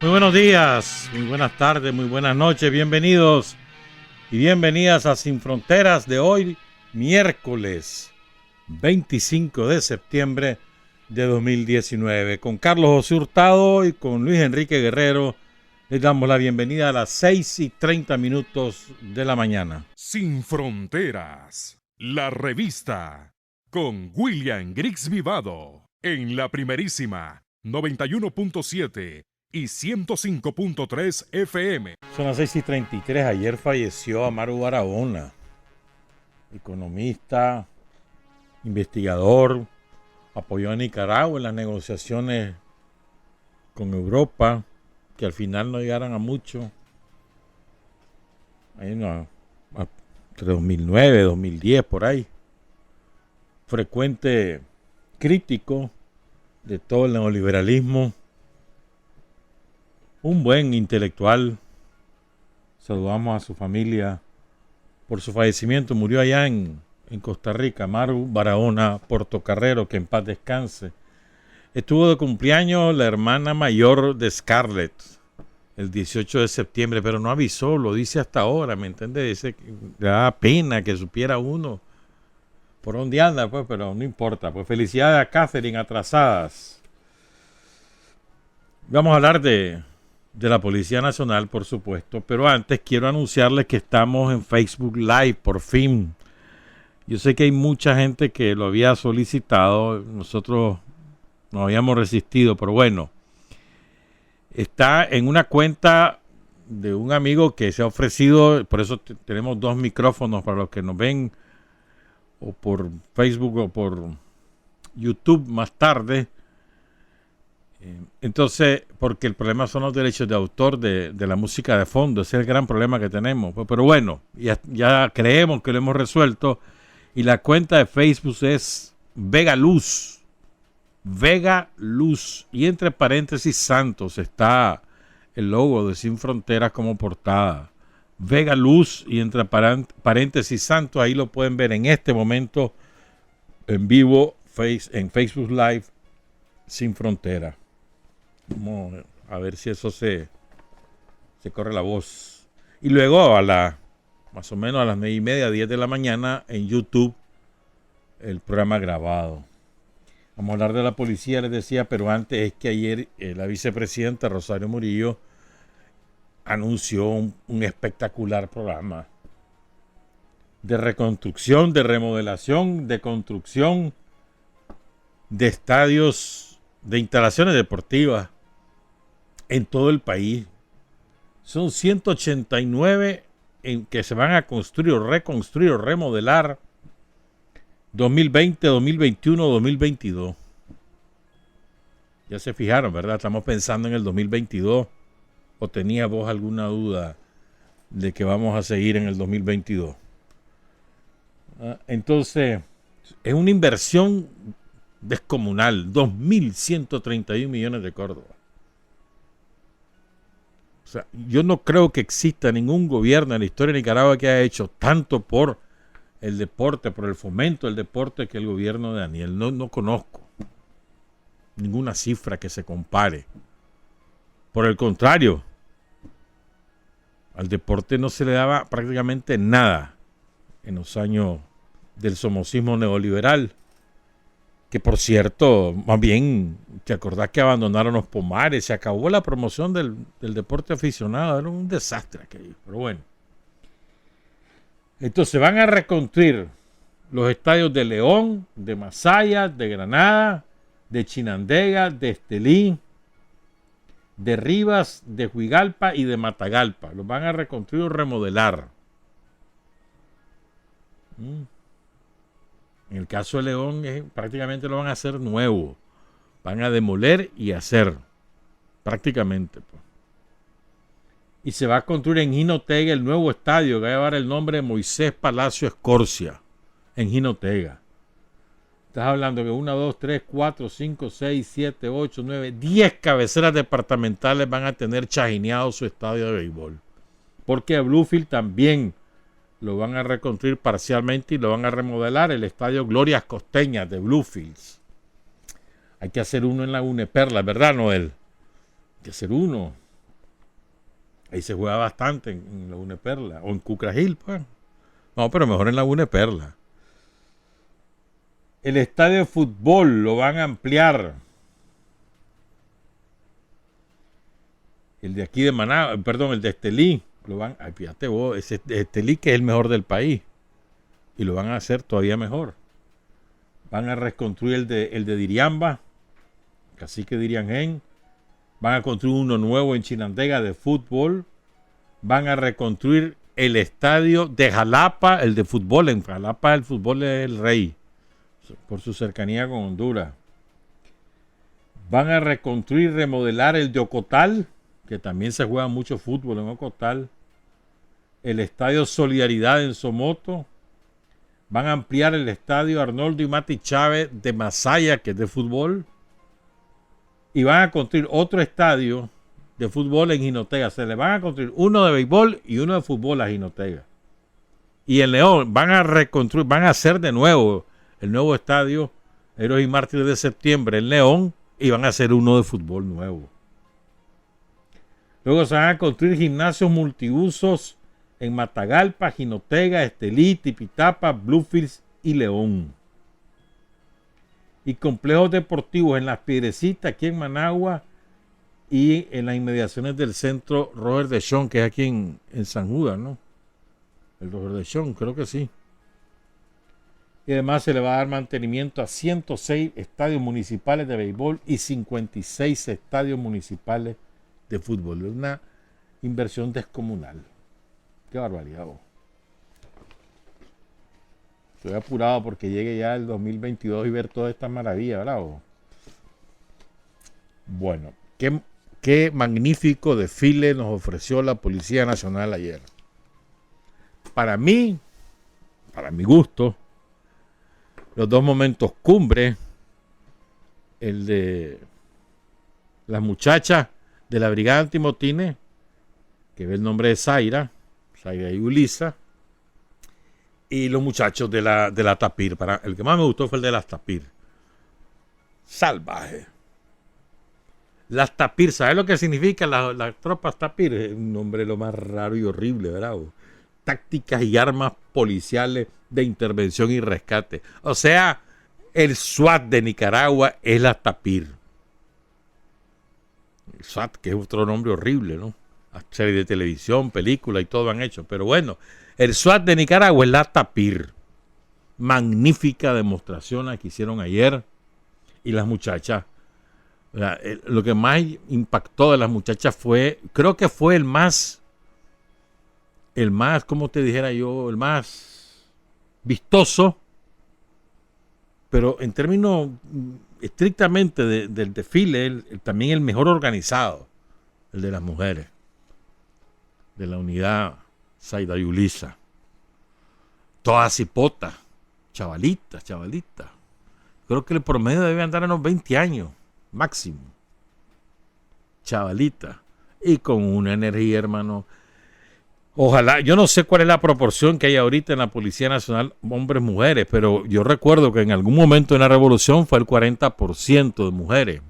Muy buenos días, muy buenas tardes, muy buenas noches, bienvenidos y bienvenidas a Sin Fronteras de hoy, miércoles 25 de septiembre de 2019. Con Carlos José Hurtado y con Luis Enrique Guerrero les damos la bienvenida a las 6:30 de la mañana. Sin Fronteras, la revista, con William Griggs Vivado, en la primerísima 91.7 y 105.3 FM. Son las 6:33. Ayer falleció Amaru Barahona, economista, investigador, apoyó a Nicaragua en las negociaciones con Europa, que al final no llegaron a mucho. Entre 2009 y 2010, por ahí. Frecuente crítico de todo el neoliberalismo. Un buen intelectual. Saludamos a su familia por su fallecimiento. Murió allá en Costa Rica. Amaru Barahona Portocarrero, que en paz descanse. Estuvo de cumpleaños la hermana mayor de Scarlett el 18 de septiembre, pero no avisó, lo dice hasta ahora, ¿me entiendes? Dice que le da pena que supiera uno por dónde anda, pues, pero no importa. Pues felicidades a Catherine, atrasadas. Vamos a hablar de la Policía Nacional, por supuesto, pero antes quiero anunciarles que estamos en Facebook Live, por fin. Yo sé que hay mucha gente que lo había solicitado, nosotros nos habíamos resistido, pero bueno, está en una cuenta de un amigo que se ha ofrecido, por eso tenemos dos micrófonos para los que nos ven, o por Facebook o por YouTube más tarde. Entonces, porque el problema son los derechos de autor de la música de fondo, ese es el gran problema que tenemos. Pero bueno, ya creemos que lo hemos resuelto, y la cuenta de Facebook es Vega Luz, y entre paréntesis Santos está el logo de Sin Fronteras como portada. Vega Luz y entre paréntesis Santos, ahí lo pueden ver en este momento en vivo en Facebook Live Sin Fronteras. Vamos a ver si eso se corre la voz. Y luego más o menos a las 9:30, 10 de la mañana en YouTube el programa grabado. Vamos a hablar de la policía, les decía, pero antes es que ayer la vicepresidenta Rosario Murillo anunció un espectacular programa de reconstrucción, de remodelación, de construcción de estadios, de instalaciones deportivas en todo el país. Son 189 en que se van a construir, reconstruir o remodelar 2020, 2021, 2022. Ya se fijaron, ¿verdad? Estamos pensando en el 2022. ¿O tenía vos alguna duda de que vamos a seguir en el 2022? Entonces, es una inversión descomunal. 2.131 millones de Córdoba. O sea, yo no creo que exista ningún gobierno en la historia de Nicaragua que haya hecho tanto por el deporte, por el fomento del deporte, que el gobierno de Daniel. No conozco ninguna cifra que se compare. Por el contrario, al deporte no se le daba prácticamente nada en los años del somocismo neoliberal, que por cierto, más bien, ¿te acordás que abandonaron los Pomares? Se acabó la promoción del deporte aficionado, era un desastre aquello, pero bueno. Entonces van a reconstruir los estadios de León, de Masaya, de Granada, de Chinandega, de Estelí, de Rivas, de Huigalpa y de Matagalpa. Los van a reconstruir o remodelar. En el caso de León, prácticamente lo van a hacer nuevo. Van a demoler y hacer. Prácticamente. Pues. Y se va a construir en Jinotega el nuevo estadio que va a llevar el nombre de Moisés Palacio Escorcia. En Jinotega. Estás hablando que 1, 2, 3, 4, 5, 6, 7, 8, 9, 10 cabeceras departamentales van a tener chajineado su estadio de béisbol. Porque Bluefield también lo van a reconstruir parcialmente y lo van a remodelar, el estadio Glorias Costeñas de Bluefields. Hay que hacer uno en la UNEPERLA, ¿verdad, Noel? Hay que hacer uno. Ahí se juega bastante en la Uneperla. O en Cucragil, pues. No, pero mejor en la Uneperla. El estadio de fútbol lo van a ampliar. El de aquí de Managua, perdón, el de Estelí. Lo van, fíjate vos, ese de Estelí que es el mejor del país. Y lo van a hacer todavía mejor. Van a reconstruir el de Diriamba, Cacique Diriangén. Van a construir uno nuevo en Chinandega de fútbol. Van a reconstruir el estadio de Jalapa, el de fútbol. En Jalapa el fútbol es el rey, por su cercanía con Honduras. Van a reconstruir y remodelar el de Ocotal, que también se juega mucho fútbol en Ocotal. El estadio Solidaridad en Somoto. Van a ampliar el estadio Arnoldo y Mati Chávez de Masaya, que es de fútbol. Y van a construir otro estadio de fútbol en Jinotega. Se le van a construir uno de béisbol y uno de fútbol a Jinotega. Y en León van a reconstruir, van a hacer de nuevo el nuevo estadio Héroes y Mártires de Septiembre en León, y van a hacer uno de fútbol nuevo. Luego se van a construir gimnasios multiusos en Matagalpa, Jinotega, Estelí, Tipitapa, Bluefields y León. Y complejos deportivos en Las Piedrecitas, aquí en Managua, y en las inmediaciones del centro Roger de Chon, que es aquí en San Judas, ¿no? El Roger de Chon, creo que sí. Y además se le va a dar mantenimiento a 106 estadios municipales de béisbol y 56 estadios municipales de fútbol. Es una inversión descomunal. Qué barbaridad, vos. Estoy apurado porque llegue ya el 2022 y ver toda esta maravilla, ¿verdad? Bueno, qué magnífico desfile nos ofreció la Policía Nacional ayer. Para mí, para mi gusto, los dos momentos cumbre, el de las muchachas de la Brigada Antimotines, que ve el nombre de Zaira y Ulisa, y los muchachos de la Tapir. El que más me gustó fue el de las Tapir. Salvaje. Las Tapir, ¿sabes lo que significa las tropas Tapir? Es un nombre lo más raro y horrible, ¿verdad? Tácticas y armas policiales de intervención y rescate. O sea, el SWAT de Nicaragua es la Tapir. El SWAT, que es otro nombre horrible, ¿no? Serie de televisión, película y todo han hecho. Pero bueno, el SWAT de Nicaragua es la Tapir. Magnífica demostración que hicieron ayer. Y las muchachas, o sea, lo que más impactó de las muchachas fue, creo que fue el más, como te dijera yo, el más vistoso, pero en términos estrictamente del desfile, también el mejor organizado, el de las mujeres, de la unidad Zaida y Ulisa. Todas cipotas, chavalitas. Creo que el promedio debe andar a unos 20 años, máximo. Chavalita. Y con una energía, hermano. Ojalá, yo no sé cuál es la proporción que hay ahorita en la Policía Nacional, hombres-mujeres, pero yo recuerdo que en algún momento en la revolución fue el 40% de mujeres.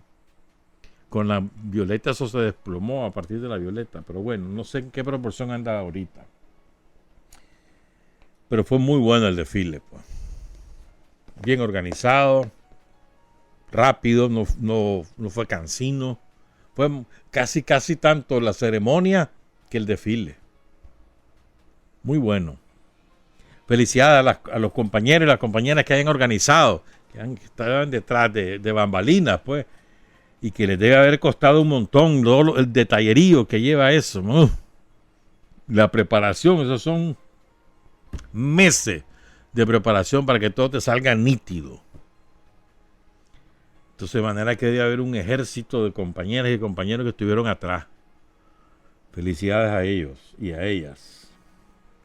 Con la violeta eso se desplomó a partir de la violeta, pero bueno, no sé en qué proporción anda ahorita. Pero fue muy bueno el desfile, pues. Bien organizado, rápido, no fue cansino. Fue casi tanto la ceremonia que el desfile. Muy bueno. Felicidades a los compañeros y las compañeras que hayan organizado, que estaban detrás de bambalinas, pues, y que les debe haber costado un montón todo el detallerío que lleva eso, ¿no? La preparación, esos son meses de preparación para que todo te salga nítido. Entonces, de manera que debe haber un ejército de compañeras y compañeros que estuvieron atrás. Felicidades a ellos y a ellas.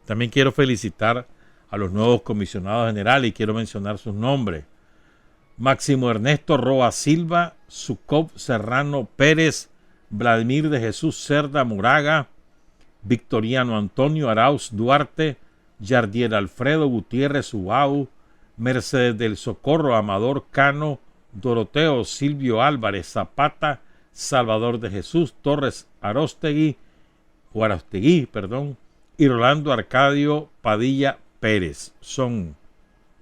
También quiero felicitar a los nuevos comisionados generales y quiero mencionar sus nombres. Máximo Ernesto Roa Silva, Sucop Serrano Pérez, Vladimir de Jesús Cerda Moraga, Victoriano Antonio Arauz Duarte, Yardiel Alfredo Gutiérrez Ubau, Mercedes del Socorro Amador Cano, Doroteo Silvio Álvarez Zapata, Salvador de Jesús Torres Aróstegui Arostegui, perdón, y Rolando Arcadio Padilla Pérez. Son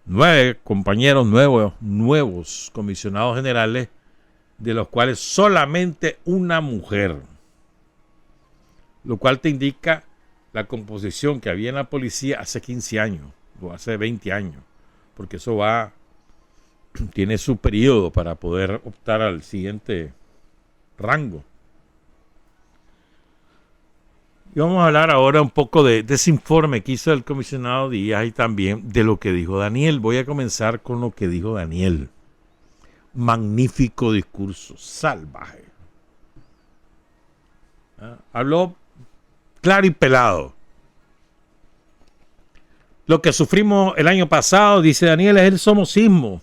9 compañeros nuevos comisionados generales, de los cuales solamente una mujer, lo cual te indica la composición que había en la policía hace 15 años o hace 20 años, porque eso tiene su periodo para poder optar al siguiente rango. Y vamos a hablar ahora un poco de ese informe que hizo el comisionado Díaz y también de lo que dijo Daniel. Voy a comenzar con lo que dijo Daniel. Magnífico discurso, salvaje. Habló claro y pelado. Lo que sufrimos el año pasado, dice Daniel, es el somocismo.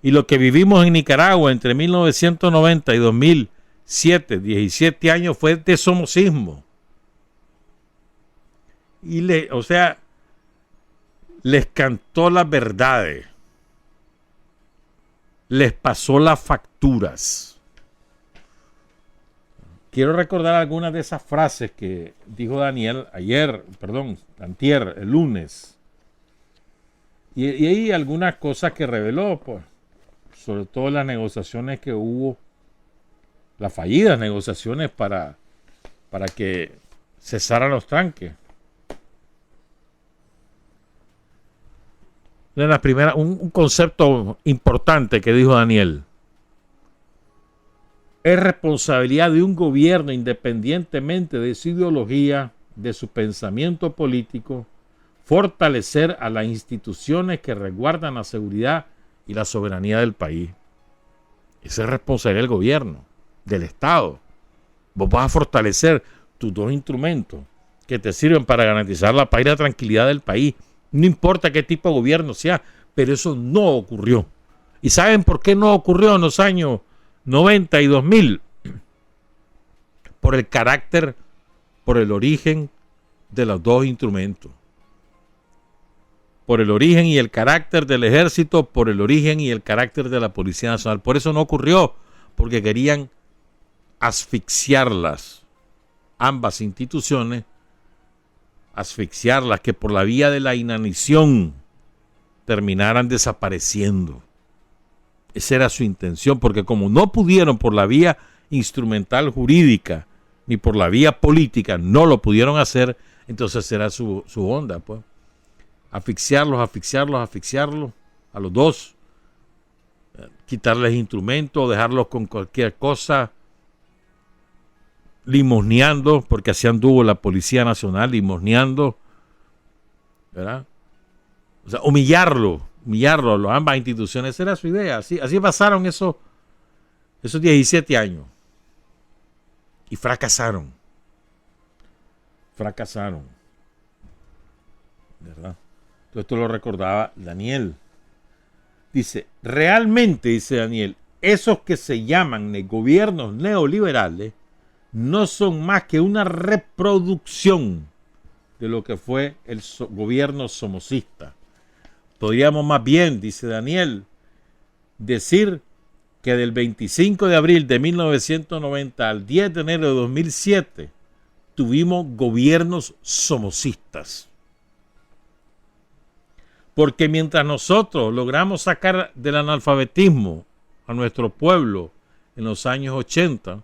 Y lo que vivimos en Nicaragua entre 1990 y 2007, 17 años, fue de somocismo. Y les cantó las verdades. Les pasó las facturas. Quiero recordar algunas de esas frases que dijo Daniel antier, el lunes. Y hay algunas cosas que reveló, pues, sobre todo las negociaciones que hubo, las fallidas negociaciones para que cesaran los tranques. De la primera, un concepto importante que dijo Daniel. Es responsabilidad de un gobierno, independientemente de su ideología, de su pensamiento político, fortalecer a las instituciones que resguardan la seguridad y la soberanía del país. Esa es responsabilidad del gobierno, del Estado. Vos vas a fortalecer tus dos instrumentos que te sirven para garantizar la paz y la tranquilidad del país. No importa qué tipo de gobierno sea, pero eso no ocurrió. ¿Y saben por qué no ocurrió en los años 90 y 2000? Por el carácter, por el origen de los dos instrumentos. Por el origen y el carácter del ejército, por el origen y el carácter de la Policía Nacional. Por eso no ocurrió, porque querían asfixiarlas, ambas instituciones, asfixiarlas, que por la vía de la inanición terminaran desapareciendo. Esa era su intención, porque como no pudieron por la vía instrumental jurídica ni por la vía política, no lo pudieron hacer, entonces era su onda, pues. Asfixiarlos a los dos, quitarles instrumentos, dejarlos con cualquier cosa, limosneando, porque así anduvo la Policía Nacional, limosneando, ¿verdad? O sea, humillarlo a ambas instituciones. Esa era su idea. Así pasaron esos 17 años. Y fracasaron. ¿Verdad? Todo esto lo recordaba Daniel. Dice, realmente, dice Daniel, esos que se llaman gobiernos neoliberales no son más que una reproducción de lo que fue el gobierno somocista. Podríamos más bien, dice Daniel, decir que del 25 de abril de 1990 al 10 de enero de 2007 tuvimos gobiernos somocistas. Porque mientras nosotros logramos sacar del analfabetismo a nuestro pueblo en los años 80,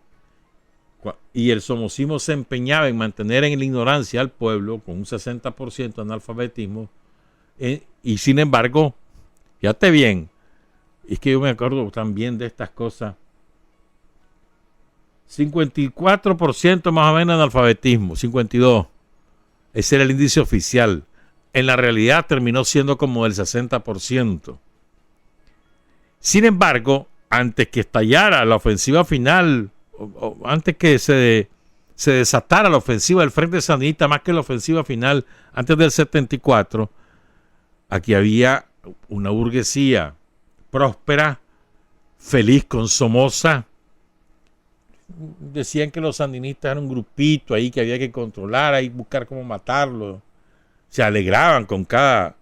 y el somocismo se empeñaba en mantener en la ignorancia al pueblo con un 60% de analfabetismo, y sin embargo, fíjate bien, es que yo me acuerdo también de estas cosas, 54% más o menos de analfabetismo, 52%, ese era el índice oficial. En la realidad terminó siendo como del 60%. Sin embargo, antes que estallara la ofensiva final, o antes que se desatara la ofensiva del Frente Sandinista, más que la ofensiva final, antes del 74, aquí había una burguesía próspera, feliz con Somoza. Decían que los sandinistas eran un grupito ahí que había que controlar, ahí buscar cómo matarlo. Se alegraban con cada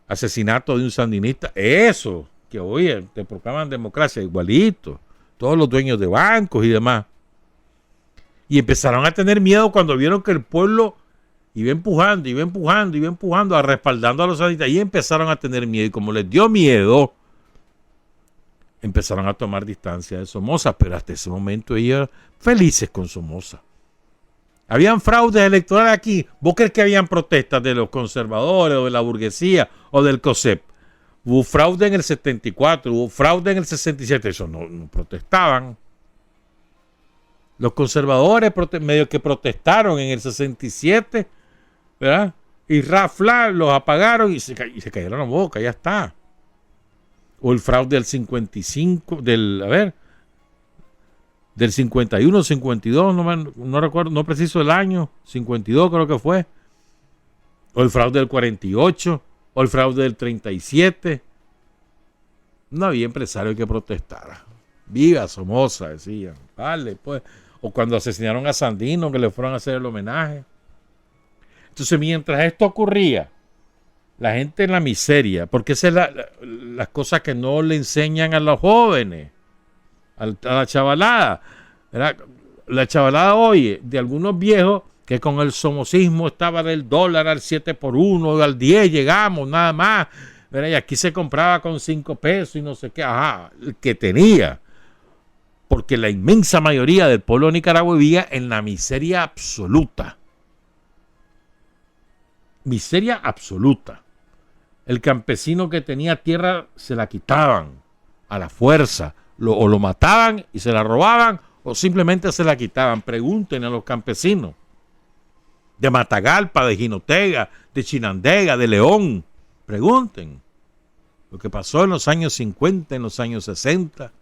asesinato de un sandinista. Eso, que hoy te proclaman democracia, igualito. Todos los dueños de bancos y demás. Y empezaron a tener miedo cuando vieron que el pueblo iba empujando, respaldando a los sandinistas. Y empezaron a tener miedo. Y como les dio miedo, empezaron a tomar distancia de Somoza. Pero hasta ese momento ellos felices con Somoza. Habían fraudes electorales aquí. ¿Vos crees que habían protestas de los conservadores o de la burguesía o del COSEP? Hubo fraude en el 74, hubo fraude en el 67. Eso no protestaban. Los conservadores medio que protestaron en el 67, ¿verdad? Y rafla los apagaron y se cayeron la boca, ya está. O el fraude del 55, del 51, 52, no recuerdo, no preciso el año, 52 creo que fue. O el fraude del 48, o el fraude del 37. No había empresario que protestara. Viva Somoza, decían. Vale, pues. O cuando asesinaron a Sandino, que le fueron a hacer el homenaje. Entonces, mientras esto ocurría, la gente en la miseria, porque esas son las cosas que no le enseñan a los jóvenes, a la chavalada. ¿Verdad? La chavalada hoy, de algunos viejos, que con el somocismo estaba del dólar al 7 por 1, al 10 llegamos, nada más. ¿Verdad? Y aquí se compraba con 5 pesos y no sé qué. Ajá, el que tenía. Porque la inmensa mayoría del pueblo de Nicaragua vivía en la miseria absoluta. Miseria absoluta. El campesino que tenía tierra se la quitaban a la fuerza. O lo mataban y se la robaban o simplemente se la quitaban. Pregúntenle a los campesinos de Matagalpa, de Jinotega, de Chinandega, de León. Pregunten lo que pasó en los años 50, en los años 60.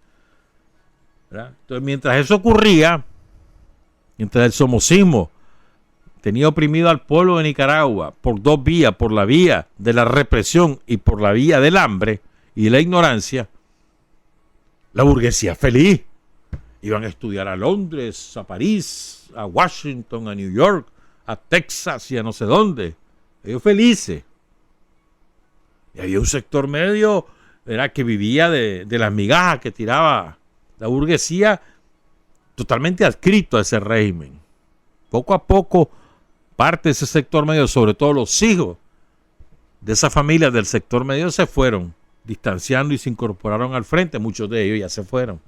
¿Verdad? Entonces, mientras eso ocurría, mientras el somocismo tenía oprimido al pueblo de Nicaragua por dos vías, por la vía de la represión y por la vía del hambre y de la ignorancia, la burguesía feliz. Iban a estudiar a Londres, a París, a Washington, a New York, a Texas y a no sé dónde. Ellos felices. Y había un sector medio, ¿verdad?, que vivía de las migajas que tiraba la burguesía, totalmente adscrito a ese régimen. Poco a poco, parte de ese sector medio, sobre todo los hijos de esa familia del sector medio, se fueron distanciando y se incorporaron al frente. Muchos de ellos ya se fueron.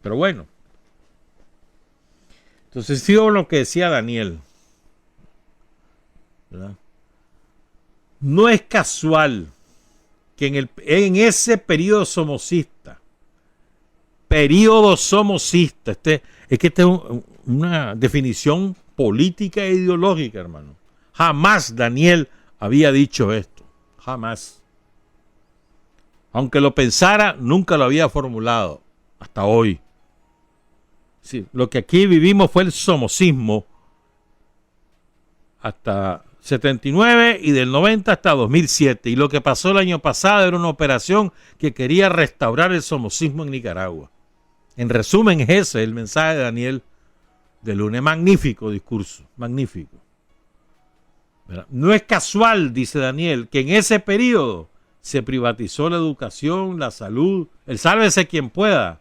Pero bueno. Entonces sigo lo que decía Daniel, ¿verdad? No es casual que en ese periodo somocista, es que esta es una definición política e ideológica, hermano. Jamás Daniel había dicho esto. Jamás. Aunque lo pensara, nunca lo había formulado. Hasta hoy. Sí, lo que aquí vivimos fue el somocismo hasta 79 y del 90 hasta 2007. Y lo que pasó el año pasado era una operación que quería restaurar el somocismo en Nicaragua. En resumen, ese es el mensaje de Daniel de lunes. Magnífico discurso, magnífico. ¿Verdad? No es casual, dice Daniel, que en ese periodo se privatizó la educación, la salud, el sálvese quien pueda.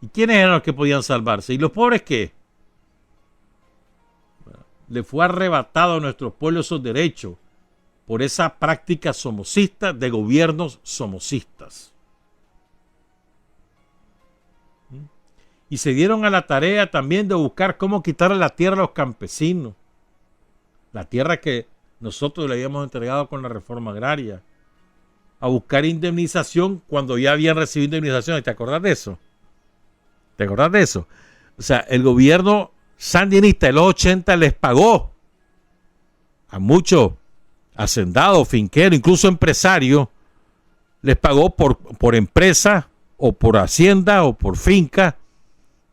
¿Y quiénes eran los que podían salvarse? ¿Y los pobres qué? Le fue arrebatado a nuestros pueblos esos derechos por esa práctica somocista de gobiernos somocistas. Y se dieron a la tarea también de buscar cómo quitarle la tierra a los campesinos. La tierra que nosotros le habíamos entregado con la reforma agraria. A buscar indemnización cuando ya habían recibido indemnizaciones. ¿Te acordás de eso? ¿Te acordás de eso? O sea, el gobierno sandinista de los 80 les pagó a muchos hacendados, finqueros, incluso empresarios, les pagó por empresa o por hacienda o por finca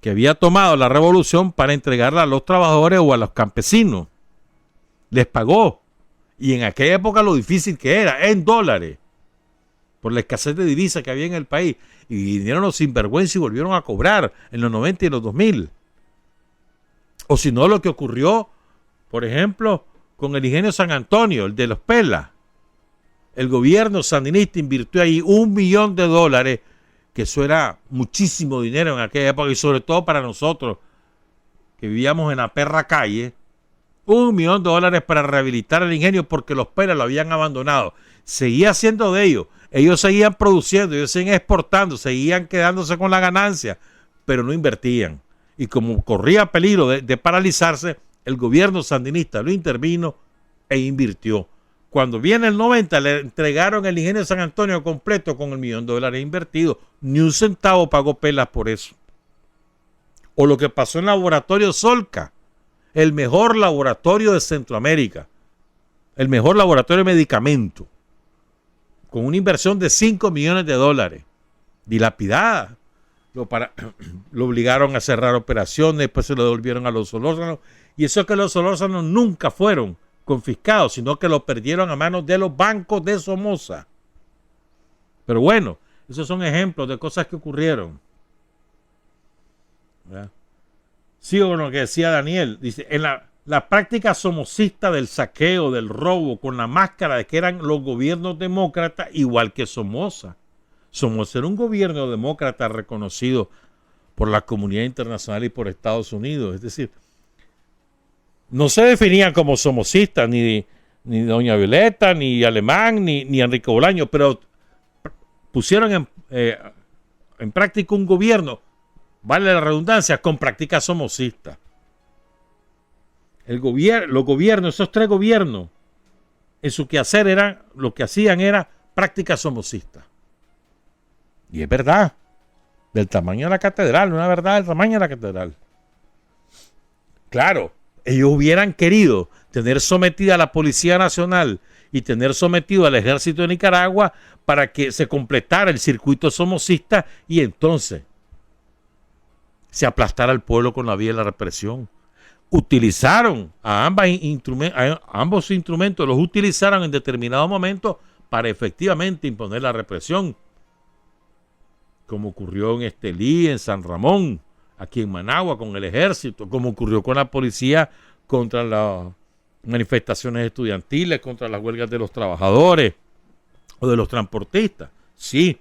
que había tomado la revolución para entregarla a los trabajadores o a los campesinos. Les pagó. Y en aquella época lo difícil que era, en dólares, por la escasez de divisas que había en el país. Y vinieron los sinvergüenza y volvieron a cobrar en los 90 y los 2000. O si no, lo que ocurrió, por ejemplo, con el ingenio San Antonio, el de los Pelas. El gobierno sandinista invirtió ahí $1 millón que eso era muchísimo dinero en aquella época, y sobre todo para nosotros, que vivíamos en la perra calle, $1.000.000 para rehabilitar el ingenio porque los Pérez lo habían abandonado. Seguía siendo de ellos. Ellos seguían produciendo, ellos seguían exportando, seguían quedándose con la ganancia, pero no invertían. Y como corría peligro de paralizarse, el gobierno sandinista lo intervino e invirtió. Cuando viene el 90, le entregaron el ingenio de San Antonio completo con $1.000.000 invertido. Ni un centavo pagó Pelas por eso. O lo que pasó en el laboratorio Solca, el mejor laboratorio de Centroamérica, el mejor laboratorio de medicamento, con una inversión de $5 millones, dilapidada. Lo obligaron a cerrar operaciones, después se lo devolvieron a los Solórzano, y eso es que los Solórzano nunca fueron confiscados, sino que lo perdieron a manos de los bancos de Somoza. Pero bueno, esos son ejemplos de cosas que ocurrieron. ¿Verdad? Sigo con lo que decía Daniel. Dice, en la práctica somocista del saqueo, del robo, con la máscara de que eran los gobiernos demócratas, igual que Somoza. Somoza era un gobierno demócrata reconocido por la comunidad internacional y por Estados Unidos. Es decir, no se definían como somocistas ni doña Violeta, ni Alemán, ni Enrique Bolaño, pero pusieron en práctica un gobierno, vale la redundancia, con prácticas somocistas. Los gobiernos, esos tres gobiernos, en su quehacer lo que hacían era prácticas somocistas. Y es verdad, del tamaño de la catedral, una verdad del tamaño de la catedral. Claro, ellos hubieran querido tener sometida a la Policía Nacional y tener sometido al Ejército de Nicaragua para que se completara el circuito somocista y entonces se aplastara al pueblo con la vía de la represión. Utilizaron a ambos instrumentos, los utilizaron en determinado momento para efectivamente imponer la represión, como ocurrió en Estelí, en San Ramón, aquí en Managua con el ejército, como ocurrió con la policía contra las manifestaciones estudiantiles, contra las huelgas de los trabajadores o de los transportistas. Sí,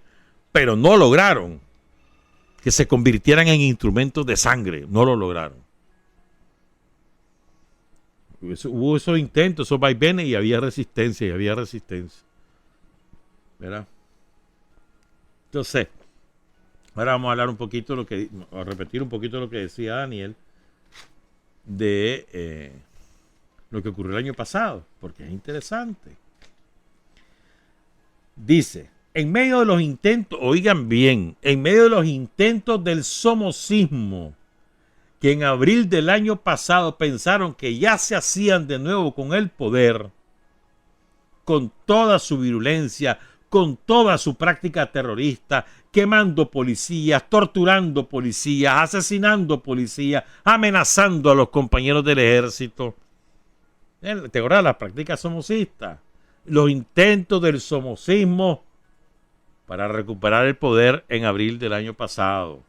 pero no lograron que se convirtieran en instrumentos de sangre, no lo lograron. Hubo esos intentos, esos vaivenes y había resistencia, ¿verdad? Entonces, ahora vamos a hablar un poquito a repetir un poquito lo que decía Daniel de lo que ocurrió el año pasado, porque es interesante. Dice, en medio de los intentos, oigan bien, en medio de los intentos del somocismo, que en abril del año pasado pensaron que ya se hacían de nuevo con el poder, con toda su virulencia, con toda su práctica terrorista, quemando policías, torturando policías, asesinando policías, amenazando a los compañeros del ejército. ¿Te acuerdas? Las prácticas somocistas, los intentos del somocismo para recuperar el poder en abril del año pasado.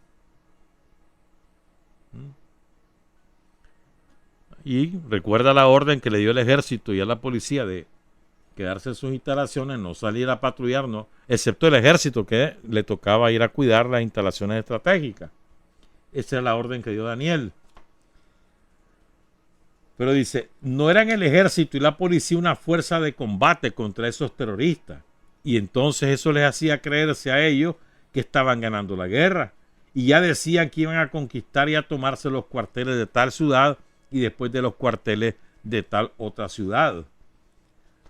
Y recuerda la orden que le dio el ejército y a la policía de quedarse en sus instalaciones, no salir a patrullar, no, excepto el ejército que le tocaba ir a cuidar las instalaciones estratégicas. Esa es la orden que dio Daniel. Pero dice, no eran el ejército y la policía una fuerza de combate contra esos terroristas. Y entonces eso les hacía creerse a ellos que estaban ganando la guerra. Y ya decían que iban a conquistar y a tomarse los cuarteles de tal ciudad y después de los cuarteles de tal otra ciudad.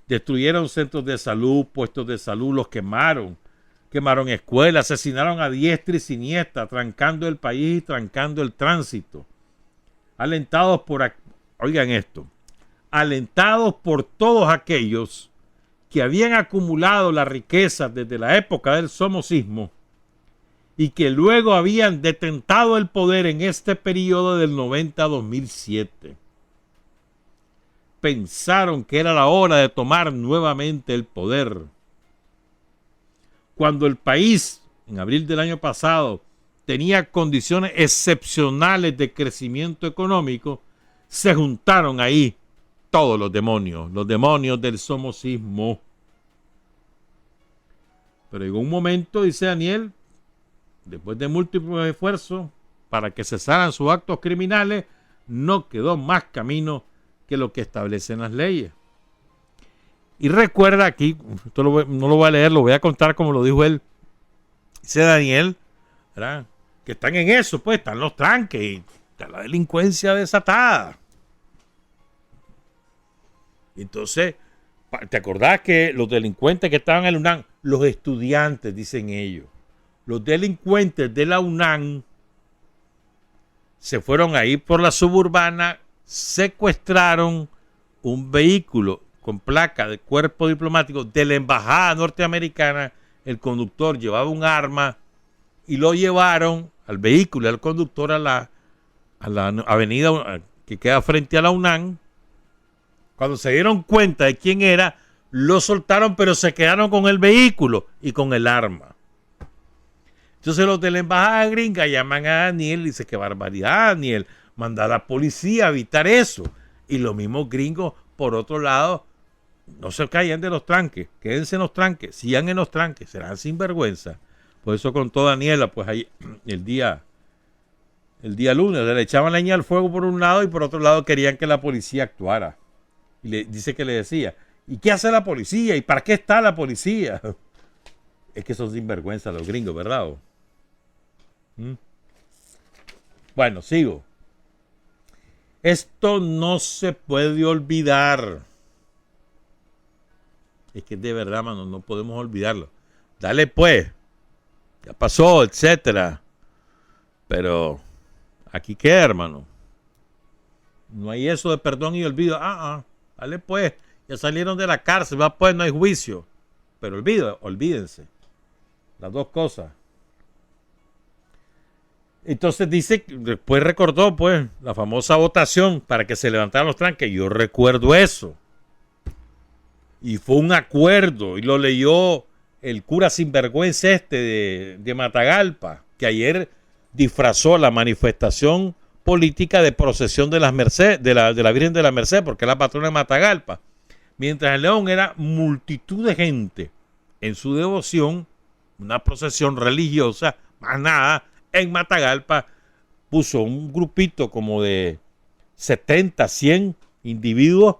Destruyeron centros de salud, puestos de salud, los quemaron escuelas, asesinaron a diestra y siniestra, trancando el país y trancando el tránsito. Alentados por, oigan esto, alentados por todos aquellos que habían acumulado la riqueza desde la época del somocismo y que luego habían detentado el poder en este periodo del 90 a 2007. Pensaron que era la hora de tomar nuevamente el poder. Cuando el país, en abril del año pasado, tenía condiciones excepcionales de crecimiento económico, se juntaron ahí todos los demonios del somocismo. Pero llegó un momento, dice Daniel, después de múltiples esfuerzos para que cesaran sus actos criminales, no quedó más camino que lo que establecen las leyes. Y recuerda aquí, esto no lo voy a leer, lo voy a contar como lo dijo él. Dice Daniel, ¿verdad?, que están en eso, pues están los tranques y está la delincuencia desatada. Entonces, ¿te acordás que los delincuentes que estaban en la UNAM, los estudiantes, dicen ellos, los delincuentes de la UNAM se fueron ahí por la suburbana, secuestraron un vehículo con placa de cuerpo diplomático de la embajada norteamericana? El conductor llevaba un arma y lo llevaron al vehículo y al conductor a la avenida que queda frente a la UNAM. Cuando se dieron cuenta de quién era, lo soltaron, pero se quedaron con el vehículo y con el arma. Entonces los de la embajada gringa llaman a Daniel y dicen: qué barbaridad, Daniel, manda a la policía a evitar eso. Y los mismos gringos, por otro lado, no se caigan de los tranques, quédense en los tranques, sigan en los tranques, serán sinvergüenza. Por eso contó Daniela, pues ahí el día lunes, le echaban leña al fuego por un lado y por otro lado querían que la policía actuara. Y dice que le decía: ¿y qué hace la policía? ¿Y para qué está la policía? Es que son sinvergüenza los gringos, ¿verdad? Bueno, sigo. Esto no se puede olvidar. Es que de verdad, mano, no podemos olvidarlo. Dale pues. Ya pasó, etcétera. Pero aquí queda, hermano. No hay eso de perdón y olvido. Dale pues. Ya salieron de la cárcel, va pues, no hay juicio. Pero olvídense. Las dos cosas. Entonces dice, después recordó pues la famosa votación para que se levantaran los tranques. Yo recuerdo eso. Y fue un acuerdo, y lo leyó el cura sinvergüenza de Matagalpa, que ayer disfrazó la manifestación política de procesión de las Merced, de la Virgen de la Merced, porque es la patrona de Matagalpa. Mientras en León era multitud de gente en su devoción, una procesión religiosa, más nada. En Matagalpa puso un grupito como de 70, 100 individuos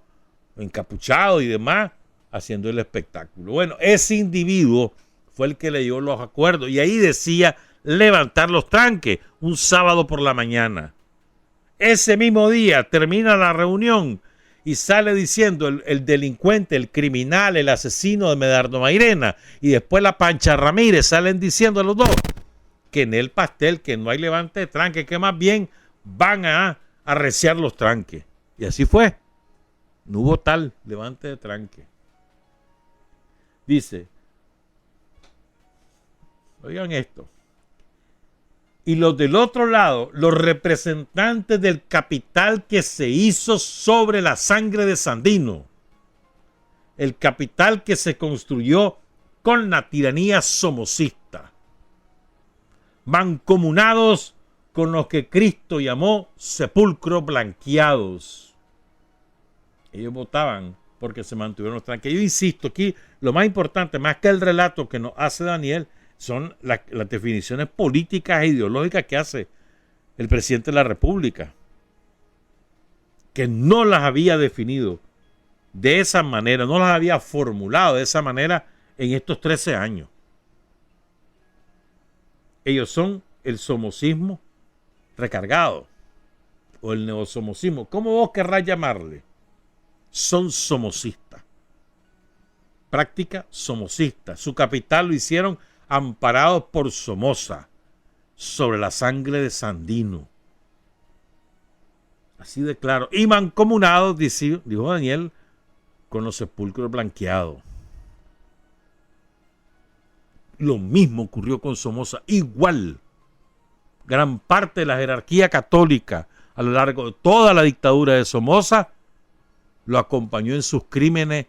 encapuchados y demás haciendo el espectáculo. Bueno, ese individuo fue el que leyó los acuerdos y ahí decía levantar los tranques un sábado por la mañana. Ese mismo día termina la reunión y sale diciendo el delincuente, el criminal, el asesino de Medardo Mairena y después la Pancha Ramírez salen diciendo los dos que en el pastel, que no hay levante de tranque, que más bien van a arreciar los tranques. Y así fue. No hubo tal levante de tranque. Dice, oigan esto, y los del otro lado, los representantes del capital que se hizo sobre la sangre de Sandino, el capital que se construyó con la tiranía somocista, mancomunados con los que Cristo llamó sepulcros blanqueados. Ellos votaban porque se mantuvieron los tranques. Yo insisto, aquí lo más importante, más que el relato que nos hace Daniel, son las definiciones políticas e ideológicas que hace el presidente de la República, que no las había definido de esa manera, no las había formulado de esa manera en estos 13 años. Ellos son el somocismo recargado o el neosomocismo, como vos querrás llamarle. Son somocistas, práctica somocista. Su capital lo hicieron amparados por Somoza, sobre la sangre de Sandino. Así de claro. Y mancomunados, dijo Daniel, con los sepulcros blanqueados. Lo mismo ocurrió con Somoza. Igual, gran parte de la jerarquía católica a lo largo de toda la dictadura de Somoza lo acompañó en sus crímenes,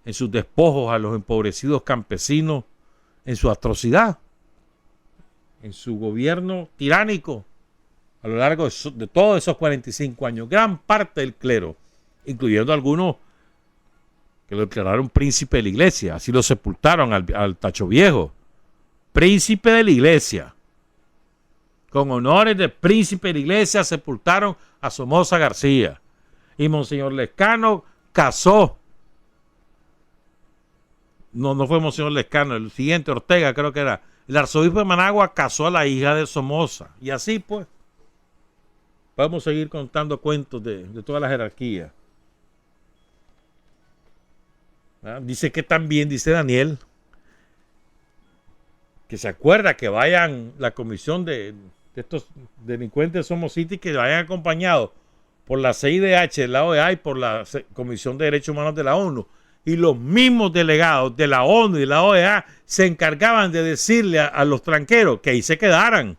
en sus despojos a los empobrecidos campesinos, en su atrocidad, en su gobierno tiránico a lo largo de todos esos 45 años. Gran parte del clero, incluyendo algunos que lo declararon príncipe de la iglesia, así lo sepultaron al Tacho Viejo, príncipe de la iglesia, Con honores de príncipe de la iglesia sepultaron a Somoza García. Y Monseñor Lescano casó. No fue Monseñor Lescano, el siguiente, Ortega creo que era. El arzobispo de Managua casó a la hija de Somoza. Y así pues, podemos seguir contando cuentos de toda la jerarquía. Dice que también, dice Daniel, que se acuerda que vayan la comisión de estos delincuentes somocitas, que vayan acompañados por la CIDH de la OEA y por la Comisión de Derechos Humanos de la ONU. Y los mismos delegados de la ONU y de la OEA se encargaban de decirle a los tranqueros que ahí se quedaran,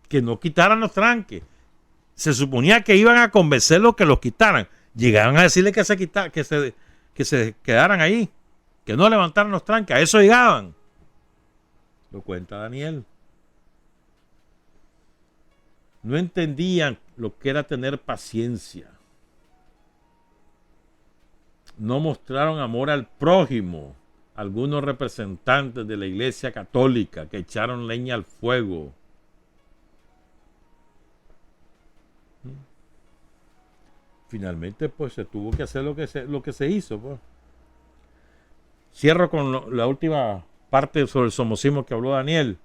que no quitaran los tranques. Se suponía que iban a convencerlos que los quitaran. Llegaban a decirle que se quedaran ahí, que no levantaran los tranques. A eso llegaban. Lo cuenta Daniel. No entendían lo que era tener paciencia. No mostraron amor al prójimo. Algunos representantes de la Iglesia Católica que echaron leña al fuego. Finalmente, pues se tuvo que hacer lo que se hizo. Pues. Cierro con la última parte sobre el somocismo que habló Daniel.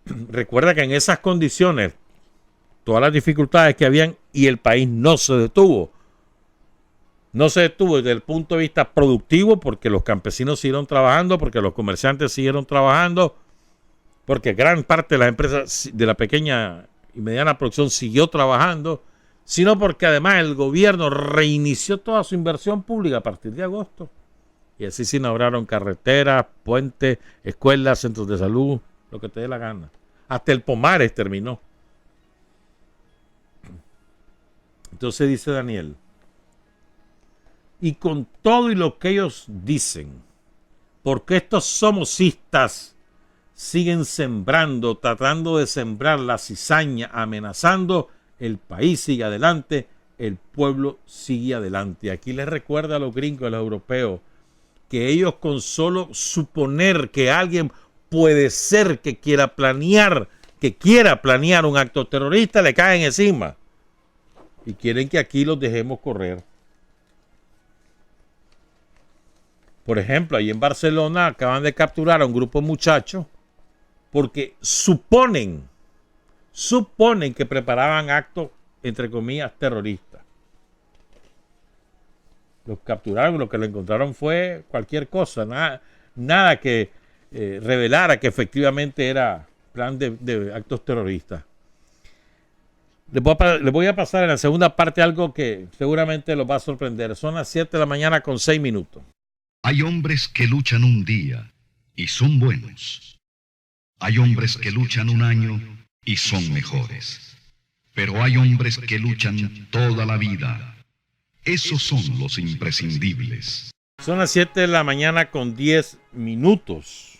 Recuerda que en esas condiciones, todas las dificultades que habían, y el país no se detuvo. No se detuvo desde el punto de vista productivo, porque los campesinos siguieron trabajando, porque los comerciantes siguieron trabajando, porque gran parte de las empresas de la pequeña y mediana producción siguió trabajando, sino porque además el gobierno reinició toda su inversión pública a partir de agosto. Y así se inauguraron carreteras, puentes, escuelas, centros de salud, lo que te dé la gana. Hasta el Pomares terminó. Entonces dice Daniel, y con todo y lo que ellos dicen, porque estos somocistas siguen sembrando, tratando de sembrar la cizaña, amenazando, el país sigue adelante, el pueblo sigue adelante. Aquí les recuerda a los gringos, a los europeos, que ellos con solo suponer que alguien puede ser que quiera planear un acto terrorista, le caen encima. Y quieren que aquí los dejemos correr. Por ejemplo, ahí en Barcelona acaban de capturar a un grupo de muchachos porque suponen que preparaban actos, entre comillas, terroristas. Los capturaron, lo que lo encontraron fue cualquier cosa, nada que revelara que efectivamente era plan de actos terroristas. Les voy a pasar en la segunda parte algo que seguramente los va a sorprender. Son las 7 de la mañana con 6 minutos. Hay hombres que luchan un día y son buenos. Hay hombres que luchan un año y son mejores. Pero hay hombres que luchan toda la vida. Esos son los imprescindibles. Son las 7 de la mañana con 10 minutos.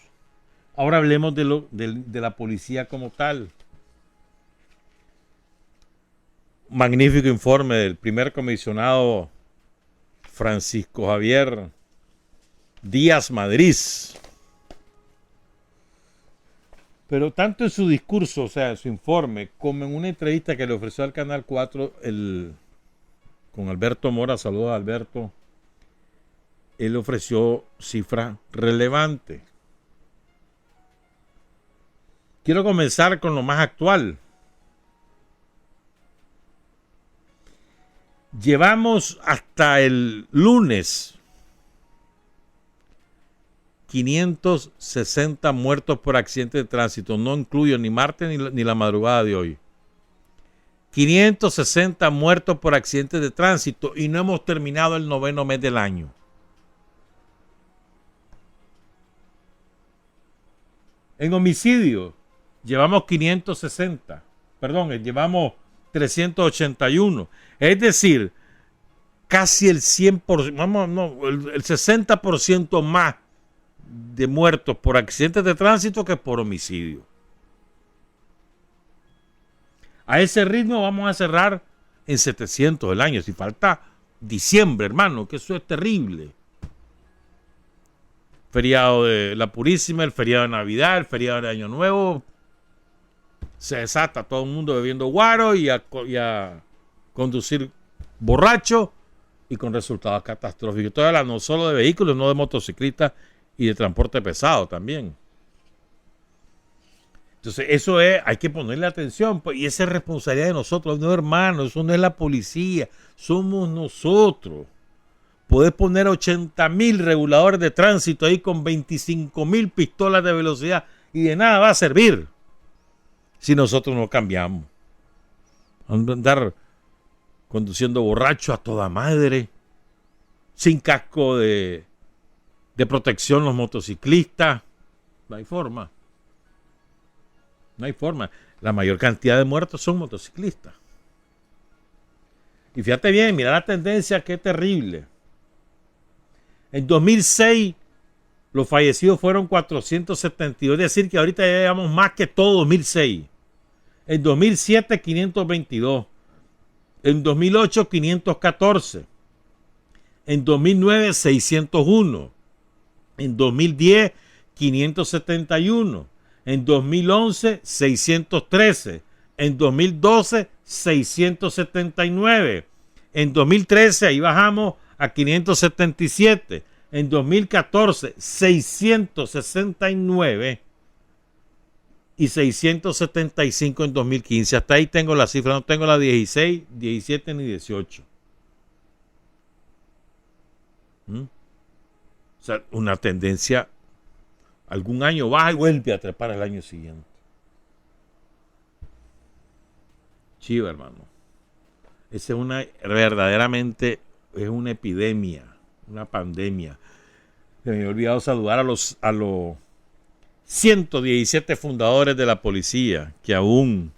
Ahora hablemos de la policía como tal. Magnífico informe del primer comisionado Francisco Javier Díaz Madrid. Pero tanto en su discurso, o sea, en su informe, como en una entrevista que le ofreció al Canal 4 con Alberto Mora, saludos a Alberto, él ofreció cifras relevantes. Quiero comenzar con lo más actual. Llevamos hasta el lunes 560 muertos por accidentes de tránsito. No incluyo ni martes ni la madrugada de hoy. 560 muertos por accidentes de tránsito y no hemos terminado el 9º mes del año. En homicidio llevamos 560. Perdón, llevamos 381. Es decir, casi el 100%, el 60% más de muertos por accidentes de tránsito que por homicidio. A ese ritmo vamos a cerrar en 700 el año. Si falta diciembre, hermano, que eso es terrible. Feriado de la Purísima, el feriado de Navidad, el feriado de Año Nuevo, se desata todo el mundo bebiendo guaro y a conducir borracho y con resultados catastróficos. Estoy hablando no solo de vehículos, no de motociclistas y de transporte pesado también. Entonces, eso es, hay que ponerle atención, pues, y esa es responsabilidad de nosotros, no hermanos, eso no es la policía, somos nosotros. Puedes poner 80,000 reguladores de tránsito ahí con 25,000 pistolas de velocidad y de nada va a servir si nosotros no cambiamos. Andar conduciendo borracho a toda madre, sin casco de protección los motociclistas, no hay forma. No hay forma. La mayor cantidad de muertos son motociclistas. Y fíjate bien, mira la tendencia, qué terrible. En 2006 los fallecidos fueron 472, es decir que ahorita ya llevamos más que todo 2006. En 2007 522. En 2008 514. En 2009 601. En 2010 571. En 2011 613. En 2012 679. En 2013 ahí bajamos a 577. En 2014 669 y 675 en 2015. Hasta ahí tengo la cifra, no tengo la 16, 17 ni 18. O sea, una tendencia, algún año baja y vuelve a trepar el año siguiente. Chiva, hermano. Esa es una, verdaderamente, es una epidemia, una pandemia. Me he olvidado saludar a los 117 fundadores de la policía que aún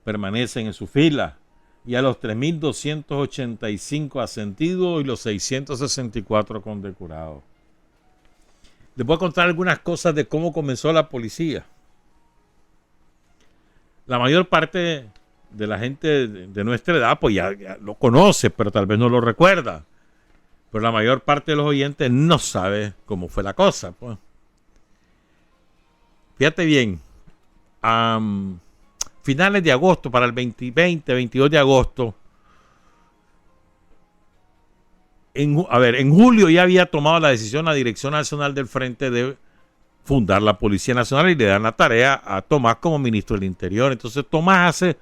permanecen en su fila y a los 3.285 ascendidos y los 664 condecorados. Les voy a contar algunas cosas de cómo comenzó la policía. La mayor parte de la gente de nuestra edad pues ya lo conoce, pero tal vez no lo recuerda. Pero la mayor parte de los oyentes no sabe cómo fue la cosa, pues. Fíjate bien, finales de agosto, para el 22 de agosto, en julio ya había tomado la decisión la Dirección Nacional del Frente de fundar la Policía Nacional y le dan la tarea a Tomás como ministro del Interior. Entonces Tomás hace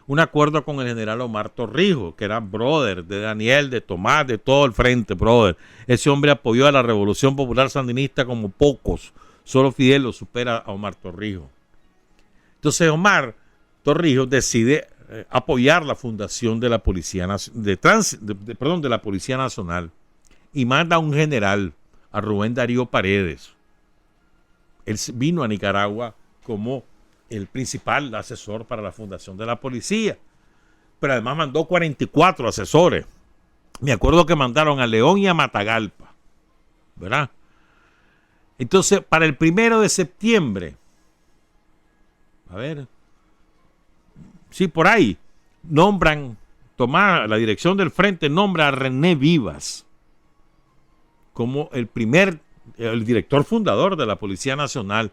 un acuerdo con el general Omar Torrijos, que era brother de Daniel, de Tomás, de todo el frente, brother. Ese hombre apoyó a la Revolución Popular Sandinista como pocos. Solo Fidel lo supera a Omar Torrijos. Entonces Omar Torrijos decide apoyar la fundación de la Policía de la Policía Nacional y manda a un general, a Rubén Darío Paredes. Él vino a Nicaragua como el principal asesor para la fundación de la policía, pero además mandó 44 asesores. Me acuerdo que mandaron a León y a Matagalpa, ¿verdad? Entonces, para el 1 de septiembre, a ver, sí, por ahí, la dirección del frente nombra a René Vivas como el director fundador de la Policía Nacional.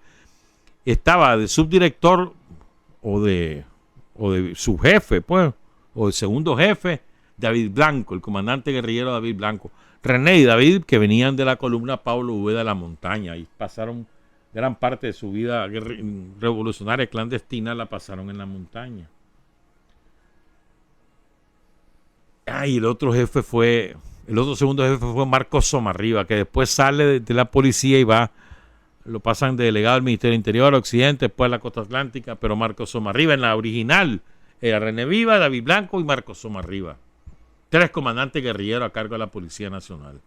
Estaba de subdirector o de subjefe, pues, o de segundo jefe, David Blanco, el comandante guerrillero David Blanco. René y David, que venían de la columna Pablo V de la Montaña y pasaron gran parte de su vida revolucionaria clandestina, la pasaron en la montaña. Y el otro segundo jefe fue Marcos Somarriba, que después sale de la policía y lo pasan de delegado al Ministerio del Interior, Occidente, después a la Costa Atlántica, pero Marcos Somarriba en la original era René Viva, David Blanco y Marcos Somarriba. 3 comandantes guerrilleros a cargo de la Policía Nacional.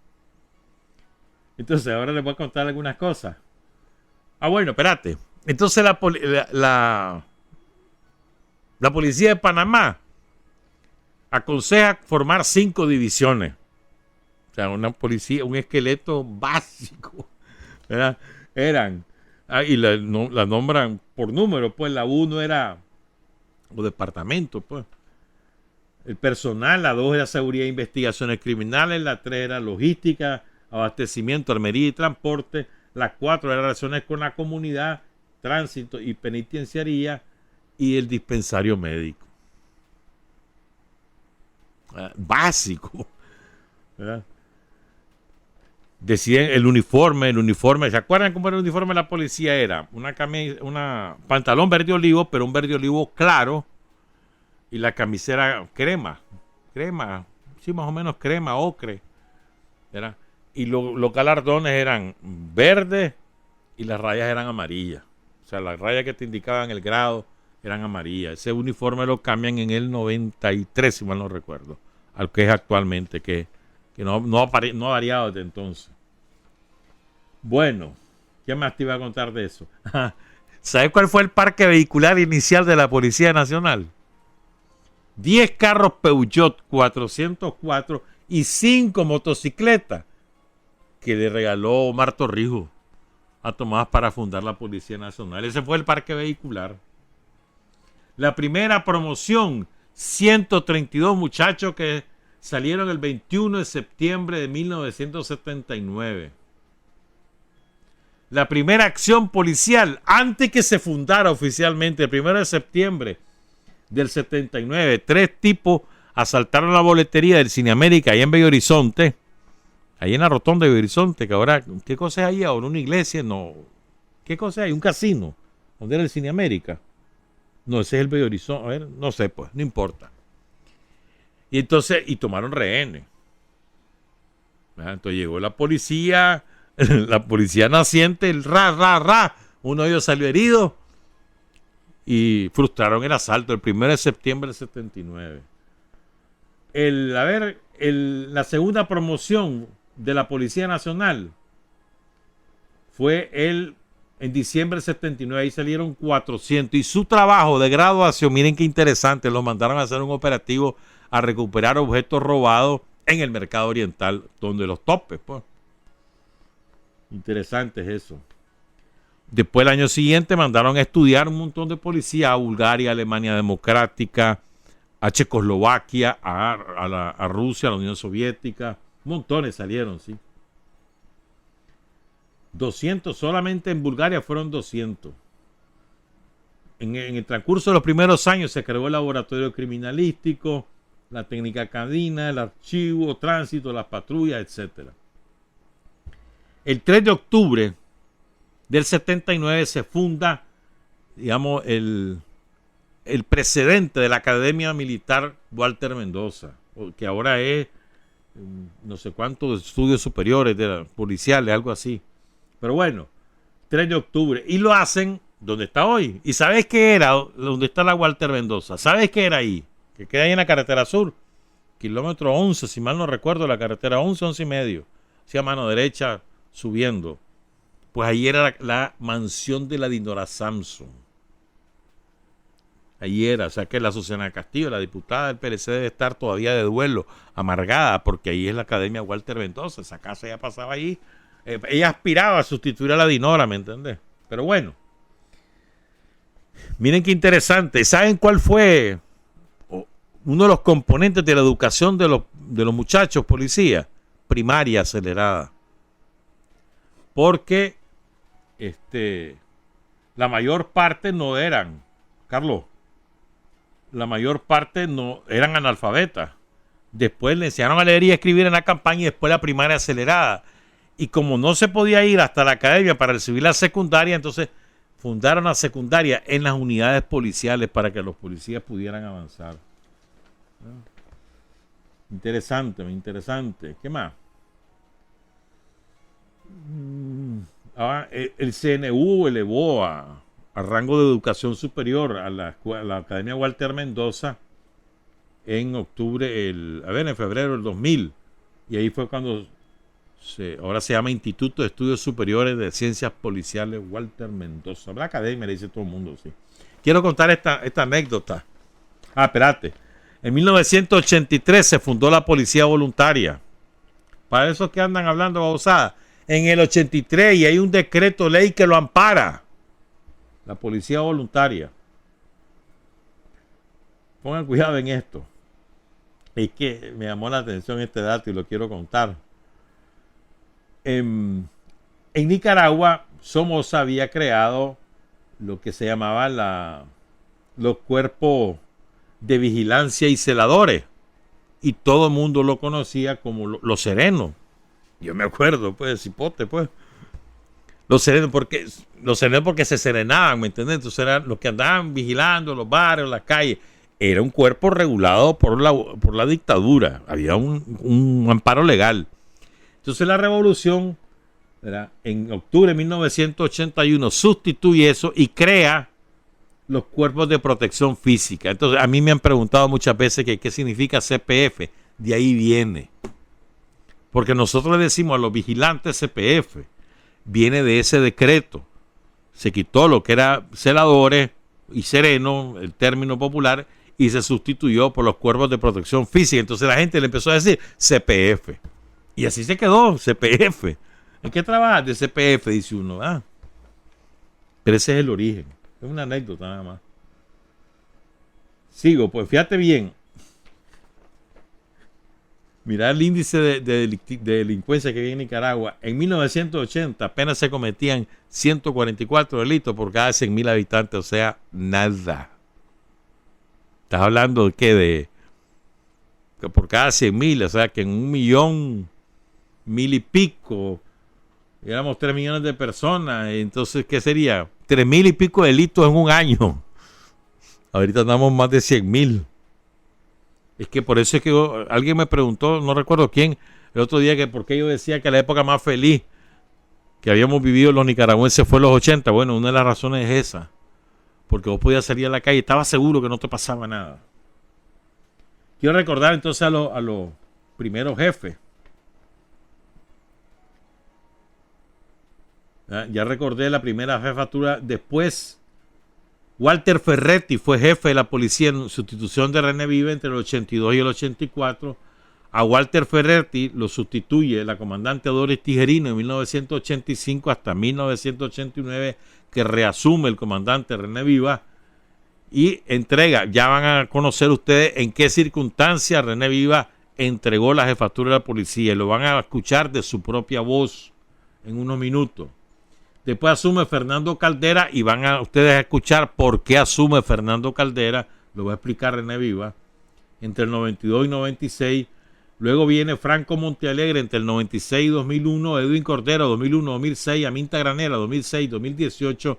Entonces, ahora les voy a contar algunas cosas. Bueno, espérate. Entonces la Policía de Panamá aconseja formar 5 divisiones. O sea, una policía, un esqueleto básico, ¿verdad? Y la nombran por número, pues la 1 era o departamento, pues. El personal, la 2 era seguridad e investigaciones criminales, la 3 era logística, abastecimiento, armería y transporte, la 4 era relaciones con la comunidad, tránsito y penitenciaría, y el dispensario médico. Básico, ¿verdad? Deciden el uniforme, ¿se acuerdan cómo era el uniforme de la policía? Era una pantalón verde olivo, pero un verde olivo claro, y la camisera crema, sí, más o menos crema, ocre, ¿verdad? Y los galardones eran verdes y las rayas eran amarillas. O sea, las rayas que te indicaban el grado eran amarillas. Ese uniforme lo cambian en el 93, si mal no recuerdo, al que es actualmente, que no ha variado desde entonces. Bueno, ¿qué más te iba a contar de eso? ¿Sabes cuál fue el parque vehicular inicial de la Policía Nacional? 10 carros Peugeot 404 y 5 motocicletas que le regaló Omar Torrijos a Tomás para fundar la Policía Nacional. Ese fue el parque vehicular. La primera promoción, 132 muchachos que salieron el 21 de septiembre de 1979. La primera acción policial antes que se fundara oficialmente, el 1 de septiembre del 79, 3 tipos asaltaron la boletería del Cine América ahí en Bello Horizonte, ahí en la rotonda de Bello Horizonte, que ahora, ¿qué cosa hay ahí ahora? ¿Una iglesia? No. ¿Qué cosa hay? ¿Un casino? ¿Dónde era el Cine América? No, ese es el Bello Horizonte. A ver, no sé, pues, no importa. Y entonces, tomaron rehenes. Entonces llegó la policía naciente, el uno de ellos salió herido y frustraron el asalto el 1 de septiembre del 79. La segunda promoción de la Policía Nacional fue en diciembre del 79, ahí salieron 400 y su trabajo de graduación, miren qué interesante, los mandaron a hacer un operativo a recuperar objetos robados en el mercado oriental, donde los topes, pues. Interesante es eso. Después, el año siguiente, mandaron a estudiar un montón de policías a Bulgaria, Alemania Democrática, a Checoslovaquia, a Rusia, a la Unión Soviética. Montones salieron, sí. 200, solamente en Bulgaria fueron 200. En el transcurso de los primeros años se creó el laboratorio criminalístico, la técnica cadena, el archivo, tránsito, las patrullas, etc. El 3 de octubre del 79 se funda, digamos, el precedente de la Academia Militar Walter Mendoza, que ahora es no sé cuántos estudios superiores policiales, algo así. Pero bueno, 3 de octubre. Y lo hacen donde está hoy. ¿Y sabes qué era? Donde está la Walter Mendoza. ¿Sabes qué era ahí? Que queda ahí en la carretera sur. Kilómetro 11, si mal no recuerdo, la carretera 11 y medio. Hacia mano derecha, subiendo. Pues ahí era la mansión de la Dinora Samson. Ahí era, o sea que la Susana Castillo, la diputada del PLC, debe estar todavía de duelo, amargada, porque ahí es la Academia Walter Mendoza. Esa casa ya pasaba ahí. Ella aspiraba a sustituir a la Dinora, ¿me entendés? Pero bueno, miren qué interesante. ¿Saben cuál fue uno de los componentes de la educación de los muchachos policías? Primaria acelerada. Porque la mayor parte no eran, Carlos, la mayor parte no eran analfabetas. Después le enseñaron a leer y a escribir en la campaña y después la primaria acelerada. Y como no se podía ir hasta la academia para recibir la secundaria, entonces fundaron la secundaria en las unidades policiales para que los policías pudieran avanzar. Interesante, interesante. ¿Qué más? El CNU elevó a rango de educación superior a la Academia Walter Mendoza en febrero del 2000. Y ahí fue cuando ahora se llama Instituto de Estudios Superiores de Ciencias Policiales Walter Mendoza. La academia, le dice todo el mundo, sí. Quiero contar esta anécdota. Espérate. En 1983 se fundó la Policía Voluntaria. Para esos que andan hablando babosadas. En el 83 y hay un decreto ley que lo ampara. La Policía Voluntaria. Pongan cuidado en esto. Es que me llamó la atención este dato y lo quiero contar. En Nicaragua, Somoza había creado lo que se llamaba los cuerpos de vigilancia y celadores. Y todo el mundo lo conocía como los serenos. Yo me acuerdo, pues, cipote, pues. Los serenos porque se serenaban, ¿me entiendes? Entonces eran los que andaban vigilando los barrios, las calles. Era un cuerpo regulado por la dictadura. Había un amparo legal. Entonces la revolución, ¿verdad?, en octubre de 1981 sustituye eso y crea los cuerpos de protección física. Entonces a mí me han preguntado muchas veces qué significa CPF. De ahí viene. Porque nosotros le decimos a los vigilantes CPF. Viene de ese decreto. Se quitó lo que era celadores y serenos, el término popular, y se sustituyó por los cuerpos de protección física. Entonces la gente le empezó a decir CPF. Y así se quedó, CPF. ¿En qué trabajas de CPF? Dice uno. Pero ese es el origen. Es una anécdota nada más. Sigo, pues fíjate bien. Mirá el índice de delincuencia que hay en Nicaragua. En 1980 apenas se cometían 144 delitos por cada 100.000 habitantes. O sea, nada. Estás hablando de qué, que por cada 100.000, o sea que en 1.000.000 y pico, éramos 3 millones de personas. Entonces, ¿qué sería? 3.000 y pico delitos en un año. Ahorita andamos más de 100.000. Es que por eso es que alguien me preguntó, no recuerdo quién, el otro día, que por qué yo decía que la época más feliz que habíamos vivido los nicaragüenses fue los 80. Bueno, una de las razones es esa. Porque vos podías salir a la calle y estabas seguro que no te pasaba nada. Quiero recordar entonces a los primeros jefes. Ya recordé la primera jefatura. Después, Walter Ferretti fue jefe de la policía en sustitución de René Viva entre el 82 y el 84. A Walter Ferretti lo sustituye la comandante Doris Tijerino en 1985 hasta 1989, que reasume el comandante René Viva y entrega. Ya van a conocer ustedes en qué circunstancias René Viva entregó la jefatura de la policía, y lo van a escuchar de su propia voz en unos minutos. Después asume Fernando Caldera y van a ustedes a escuchar por qué asume Fernando Caldera. Lo va a explicar René Viva. Entre el 92 y 96. Luego viene Franco Montealegre entre el 96 y 2001. Edwin Cordero 2001-2006. Aminta Granera 2006-2018.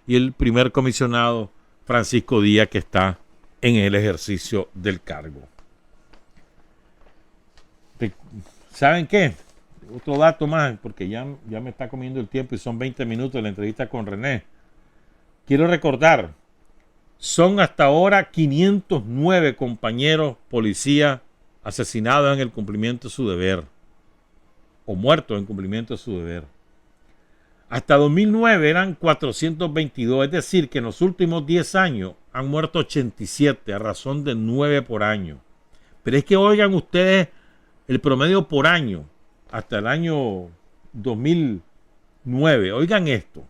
Y el primer comisionado Francisco Díaz, que está en el ejercicio del cargo. ¿Saben qué? Otro dato más, porque ya me está comiendo el tiempo y son 20 minutos de la entrevista con René. Quiero recordar, son hasta ahora 509 compañeros policías asesinados en el cumplimiento de su deber, o muertos en cumplimiento de su deber. Hasta 2009 eran 422, es decir, que en los últimos 10 años han muerto 87, a razón de 9 por año. Pero es que oigan ustedes el promedio por año. Hasta el año 2009, oigan esto: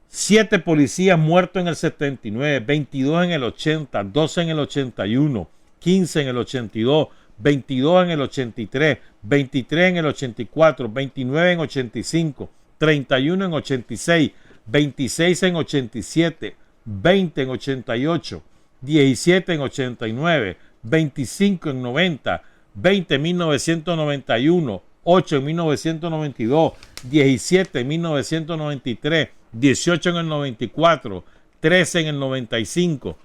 7 policías muertos en el 79, 22 en el 80, 12 en el 81, 15 en el 82, 22 en el 83, 23 en el 84, 29 en 85, 31 en 86, 26 en 87, 20 en 88, 17 en 89, 25 en 90, 20 en 1991, 8 en 1992, 17 en 1993, 18 en el 94, 13 en el 95,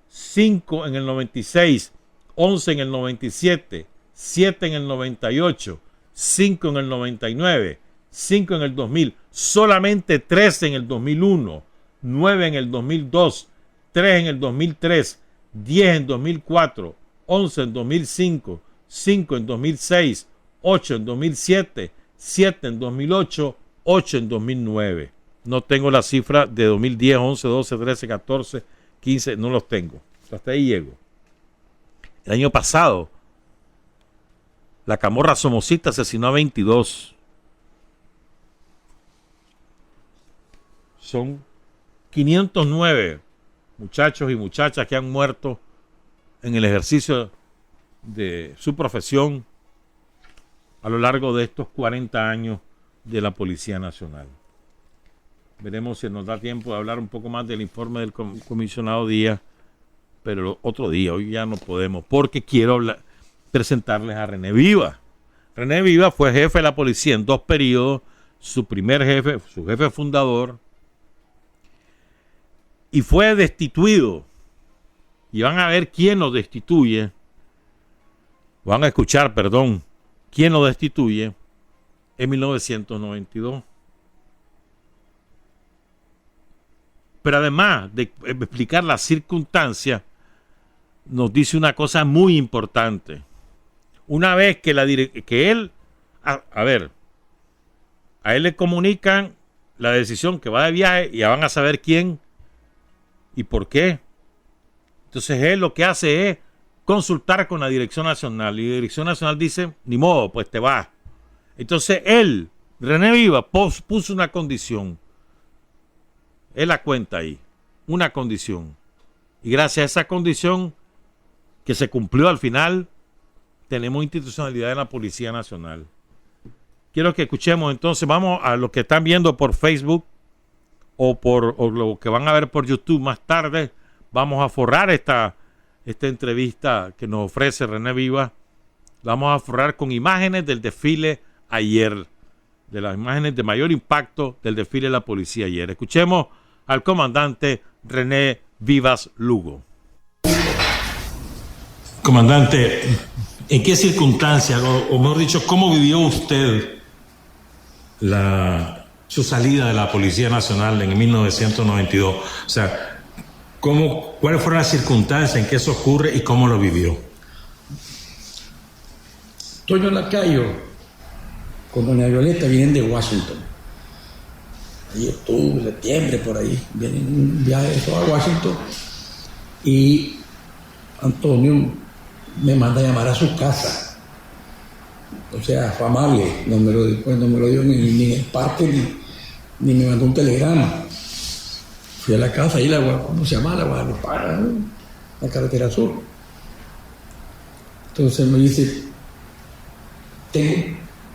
5 en el 96, 11 en el 97, 7 en el 98, 5 en el 99, 5 en el 2000, solamente 13 en el 2001, 9 en el 2002, 3 en el 2003, 10 en 2004, 11 en 2005, 5 en 2006, 8 en 2007, 7 en 2008, 8 en 2009. No tengo la cifra de 2010, 11, 12, 13, 14, 15, no los tengo. Hasta ahí llego. El año pasado, la Camorra Somocita asesinó a 22. Son 509 muchachos y muchachas que han muerto en el ejercicio de su profesión a lo largo de estos 40 años de la Policía Nacional. Veremos si nos da tiempo de hablar un poco más del informe del comisionado Díaz, pero otro día, hoy ya no podemos, porque quiero presentarles a René Vivas. René Vivas fue jefe de la policía en 2 periodos, su primer jefe, su jefe fundador, y fue destituido. Y van a ver quién lo destituye, van a escuchar, perdón, quién lo destituye en 1992. Pero además de explicar las circunstancias, nos dice una cosa muy importante. Una vez que a él le comunican la decisión que va de viaje y ya van a saber quién y por qué. Entonces él lo que hace es consultar con la Dirección Nacional y la Dirección Nacional dice, ni modo, pues te vas. Entonces él, René Vivas, puso una condición. Él la cuenta ahí, una condición. Y gracias a esa condición que se cumplió al final, tenemos institucionalidad en la Policía Nacional. Quiero que escuchemos entonces, vamos a los que están viendo por Facebook o lo que van a ver por YouTube más tarde, vamos a forrar esta entrevista que nos ofrece René Vivas. Vamos a forrar con imágenes del desfile ayer, de las imágenes de mayor impacto del desfile de la policía ayer. Escuchemos al comandante René Vivas Lugo. Comandante, ¿en qué circunstancias, o mejor dicho, cómo vivió usted su salida de la Policía Nacional en 1992? O sea, ¿cuáles fueron las circunstancias en que eso ocurre y cómo lo vivió? Toño Lacayo con doña Violeta vienen de Washington. Ahí octubre, septiembre, por ahí. Vienen en un viaje a Washington y Antonio me manda a llamar a su casa. O sea, fue amable, no me lo dio ni en el parque ni me mandó un telegrama. Fui a la casa, ahí ¿cómo se llama? La Guadalupana, ¿no? La carretera sur. Entonces me dice,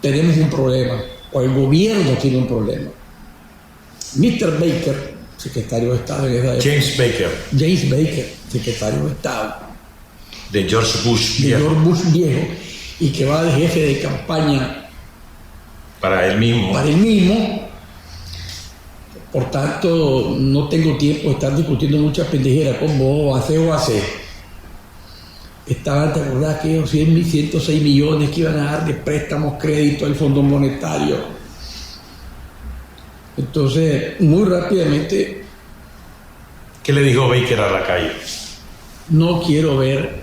tenemos un problema, o el gobierno tiene un problema. Mr. Baker, secretario de Estado en esa época, James Baker, secretario de Estado de George Bush viejo, y que va de jefe de campaña para él mismo. Por tanto, no tengo tiempo de estar discutiendo muchas pendejeras como hacer. Estaban, ¿te acordás que esos 106 millones que iban a dar de préstamos, crédito al Fondo Monetario? Entonces, muy rápidamente... ¿Qué le dijo Baker a Lacayo? No quiero ver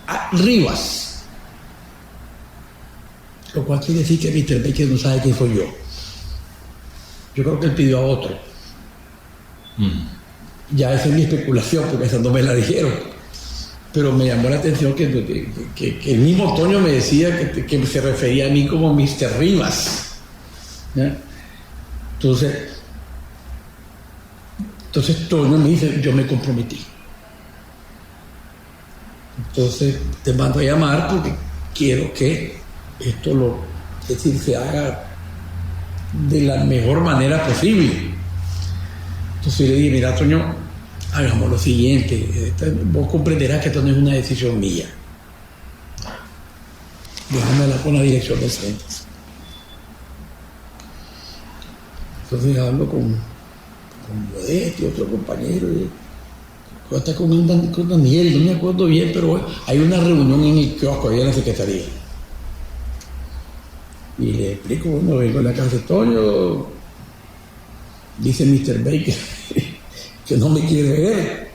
a Rivas. Lo cual quiere decir que Mr. Baker no sabe quién soy yo. Yo creo que él pidió a otro. Ya esa es mi especulación, porque esa no me la dijeron. Pero me llamó la atención que el mismo Toño me decía que se refería a mí como Mr. Rivas. ¿Ya? Entonces Toño me dice, yo me comprometí. Entonces te mando a llamar porque quiero que esto se haga de la mejor manera posible. Entonces le dije, mira, Toño, hagamos lo siguiente, vos comprenderás que esto no es una decisión mía. Déjamela con la dirección del centro. Entonces hablo con Modeste, otro compañero, hasta con Daniel, no me acuerdo bien, pero hay una reunión en el kiosco, ahí en la secretaría. Y le explico, bueno, vengo a la casa de Toño, dice Mr. Baker que no me quiere ver.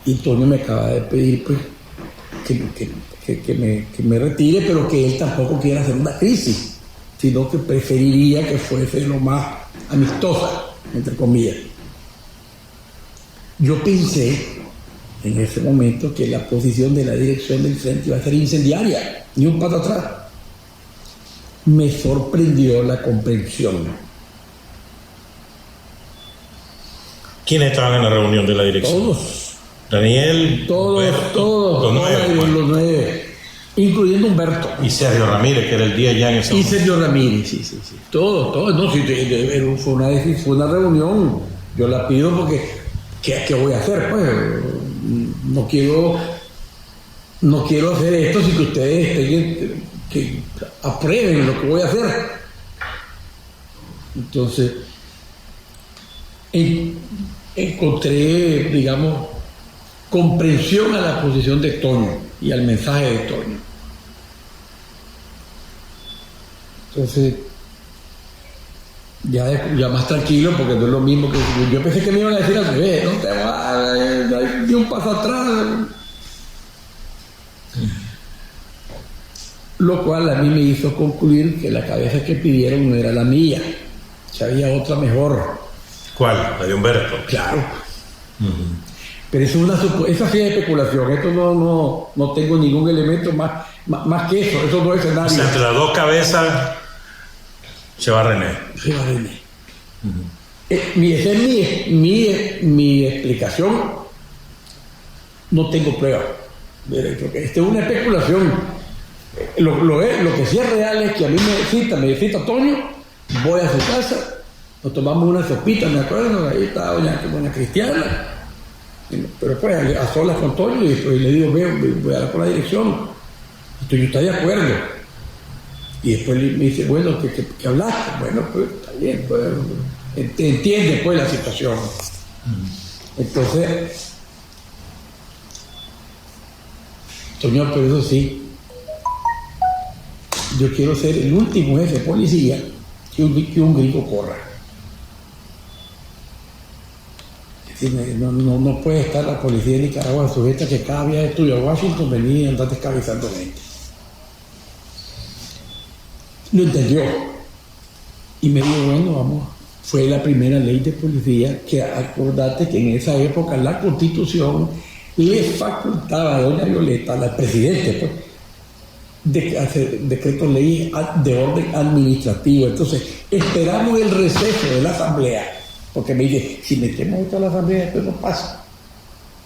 Y Toño me acaba de pedir pues, que me retire, pero que él tampoco quiere hacer una crisis, sino que preferiría que fuese lo más amistosa, entre comillas. Yo pensé en ese momento que la posición de la dirección del frente iba a ser incendiaria, ni un paso atrás. Me sorprendió la comprensión. ¿Quiénes estaban en la reunión de la dirección? Todos. Daniel. Todos. Los 9. Los 9. incluyendo Humberto. Y Sergio Ramírez, que era el día ya en ese Y momento. Sergio Ramírez, sí. Todo. No, sí, fue una reunión. Yo la pido porque, ¿qué voy a hacer? Pues no quiero hacer esto sin que ustedes que aprueben lo que voy a hacer. Entonces, encontré, digamos, comprensión a la posición de Toño y al mensaje de Toño. Entonces, ya más tranquilo, porque no es lo mismo que yo pensé que me iban a decir al revés, no te vas, di un paso atrás. Lo cual a mí me hizo concluir que la cabeza que pidieron no era la mía, que había otra mejor. ¿Cuál? La de Humberto. Claro. Pero eso sí es especulación, esto no tengo ningún elemento más que eso no es escenario. O sea, entre las dos cabezas se va René. Esa es mi explicación. No tengo prueba. Esta es una especulación. Lo que sí es real es que a mí me visita Toño, voy a su casa, nos tomamos una sopita, me acuerdo, ahí estaba doña Cristiana, pero pues a solas con Toño, y después le digo, voy a dar por la dirección, y Toño está de acuerdo. Y después me dice, bueno, ¿qué hablaste? Bueno, pues está bien, pues entiende pues la situación. Entonces, Toño, pero eso sí, yo quiero ser el último jefe de policía que un gringo corra. Es decir, no puede estar la policía de Nicaragua sujeta que cada día de estudio a Washington venía y andar descabezando gente. Lo entendió. Y me dijo, bueno, vamos. Fue la primera ley de policía que, acordate que en esa época la Constitución le facultaba a doña Violeta, a la presidente, pues, de hacer decretos leyes de orden administrativo. Entonces, esperamos el receso de la Asamblea, porque me dice, si metemos esto a la Asamblea, después no pasa.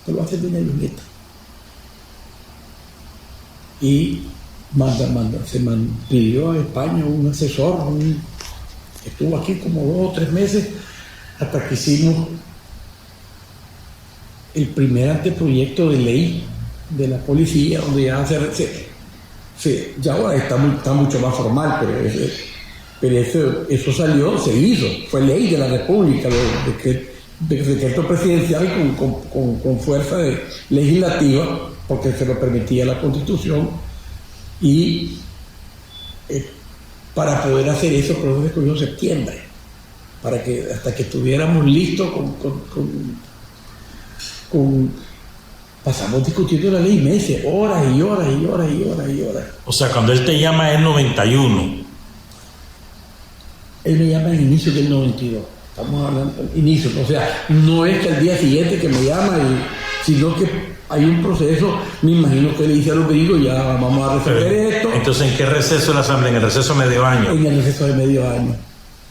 Esto lo hace doña Violeta. Y se pidió a España un asesor, estuvo aquí como 2 o 3 meses, hasta que hicimos el primer anteproyecto de ley de la policía, donde ya ya ahora está mucho más formal, pero eso salió, se hizo, fue ley de la República, de decreto presidencial con fuerza legislativa, porque se lo permitía la Constitución, y para poder hacer eso, por eso se escogió septiembre, para que hasta que estuviéramos listos pasamos discutiendo la ley meses, horas y horas. O sea, cuando él te llama es 91. Él me llama al inicio del 92. Estamos hablando del inicio. O sea, no es que al día siguiente que me llama, sino que hay un proceso. Me imagino que le dice a los gringos, ya vamos a resolver esto. Entonces, ¿en qué receso de la Asamblea? ¿En el receso de medio año? En el receso de medio año.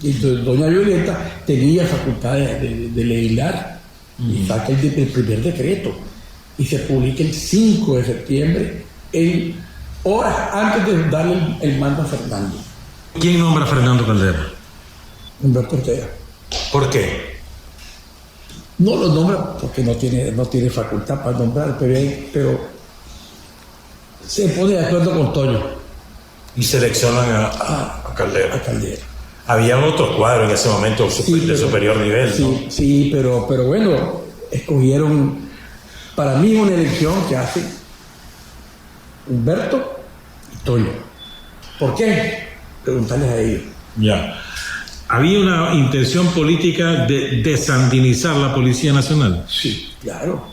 Y entonces doña Violeta tenía facultad de legislar y saca el primer decreto. Y se publica el 5 de septiembre, horas antes de darle el mando a Fernando. ¿Quién nombra a Fernando Caldera? Humberto Ortega. ¿Por qué? No lo nombra porque no tiene facultad para nombrar, pero se pone de acuerdo con Toño. Y seleccionan a Caldera. A Caldera. Había otros cuadros en ese momento de superior nivel, sí, ¿no? Sí, pero bueno, escogieron. Para mí una elección que hace Humberto y Toño. ¿Por qué? Preguntarles a ellos. Ya. ¿Había una intención política de desandinizar la Policía Nacional? Sí, claro.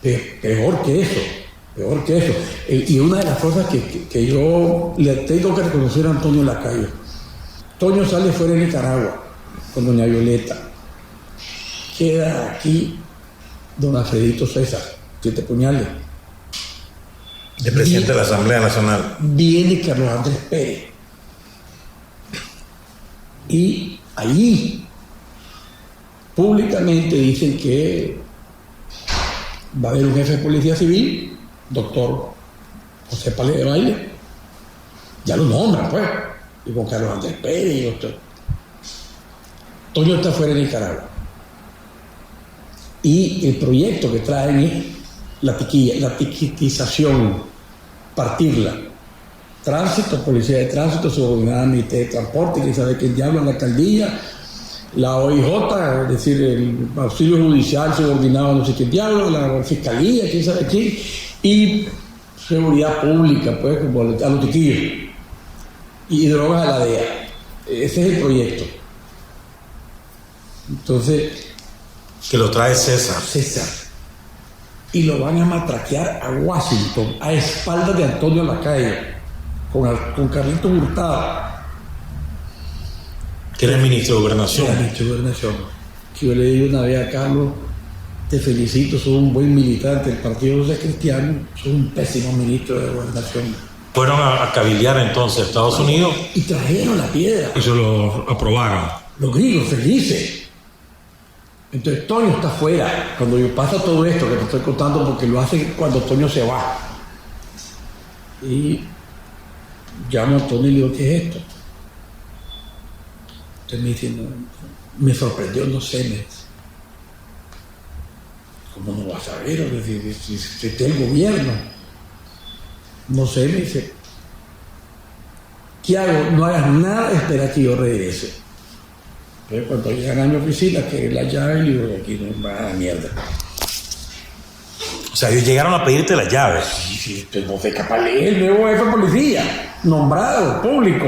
Peor que eso. Y una de las cosas que yo le tengo que reconocer a Antonio Lacayo. Toño sale fuera de Nicaragua con doña Violeta. Queda aquí don Alfredito César, 7 puñales. El presidente de la Asamblea Nacional. Viene Carlos Andrés Pérez. Y ahí públicamente dicen que va a haber un jefe de policía civil, doctor José Palé de Baile, ya lo nombran, pues, y con Carlos Andrés Pérez y otros. Toño está fuera de Nicaragua. Y el proyecto que traen es la tiquitización, partirla. Tránsito, policía de tránsito, subordinada al Ministerio de Transporte, que sabe quién diablo, la alcaldía, la OIJ, es decir, el auxilio judicial subordinado a no sé qué diablo, la fiscalía, quién sabe quién, y seguridad pública, pues, como a los tiquillos, y drogas a la DEA. Ese es el proyecto. Entonces, que lo trae César. Y lo van a matraquear a Washington, a espaldas de Antonio Lacalle, con Carlitos Hurtado, que era el ministro de Gobernación. Que yo le digo una vez a Carlos, te felicito, sos un buen militante del Partido Social Cristiano, sos un pésimo ministro de Gobernación. Fueron a cabildear entonces a Estados Unidos. Y trajeron la piedra. Y se lo aprobaron. Los gringos felices. Entonces Toño está fuera. Cuando yo pasa todo esto que te estoy contando, porque lo hacen cuando Toño se va. Y llamo a Toño y le digo, ¿qué es esto? Entonces me dice, no, me sorprendió, no sé, me dice, ¿cómo no vas a ver? Si está el gobierno. No sé, me dice, ¿qué hago? No hagas nada, espera que yo regrese. Pero cuando llegan a mi oficina, que la llave, y digo, aquí no va a la mierda. O sea, ellos llegaron a pedirte las llaves. Sí, pues no sé, capaz leer el nuevo jefe de policía, nombrado, público.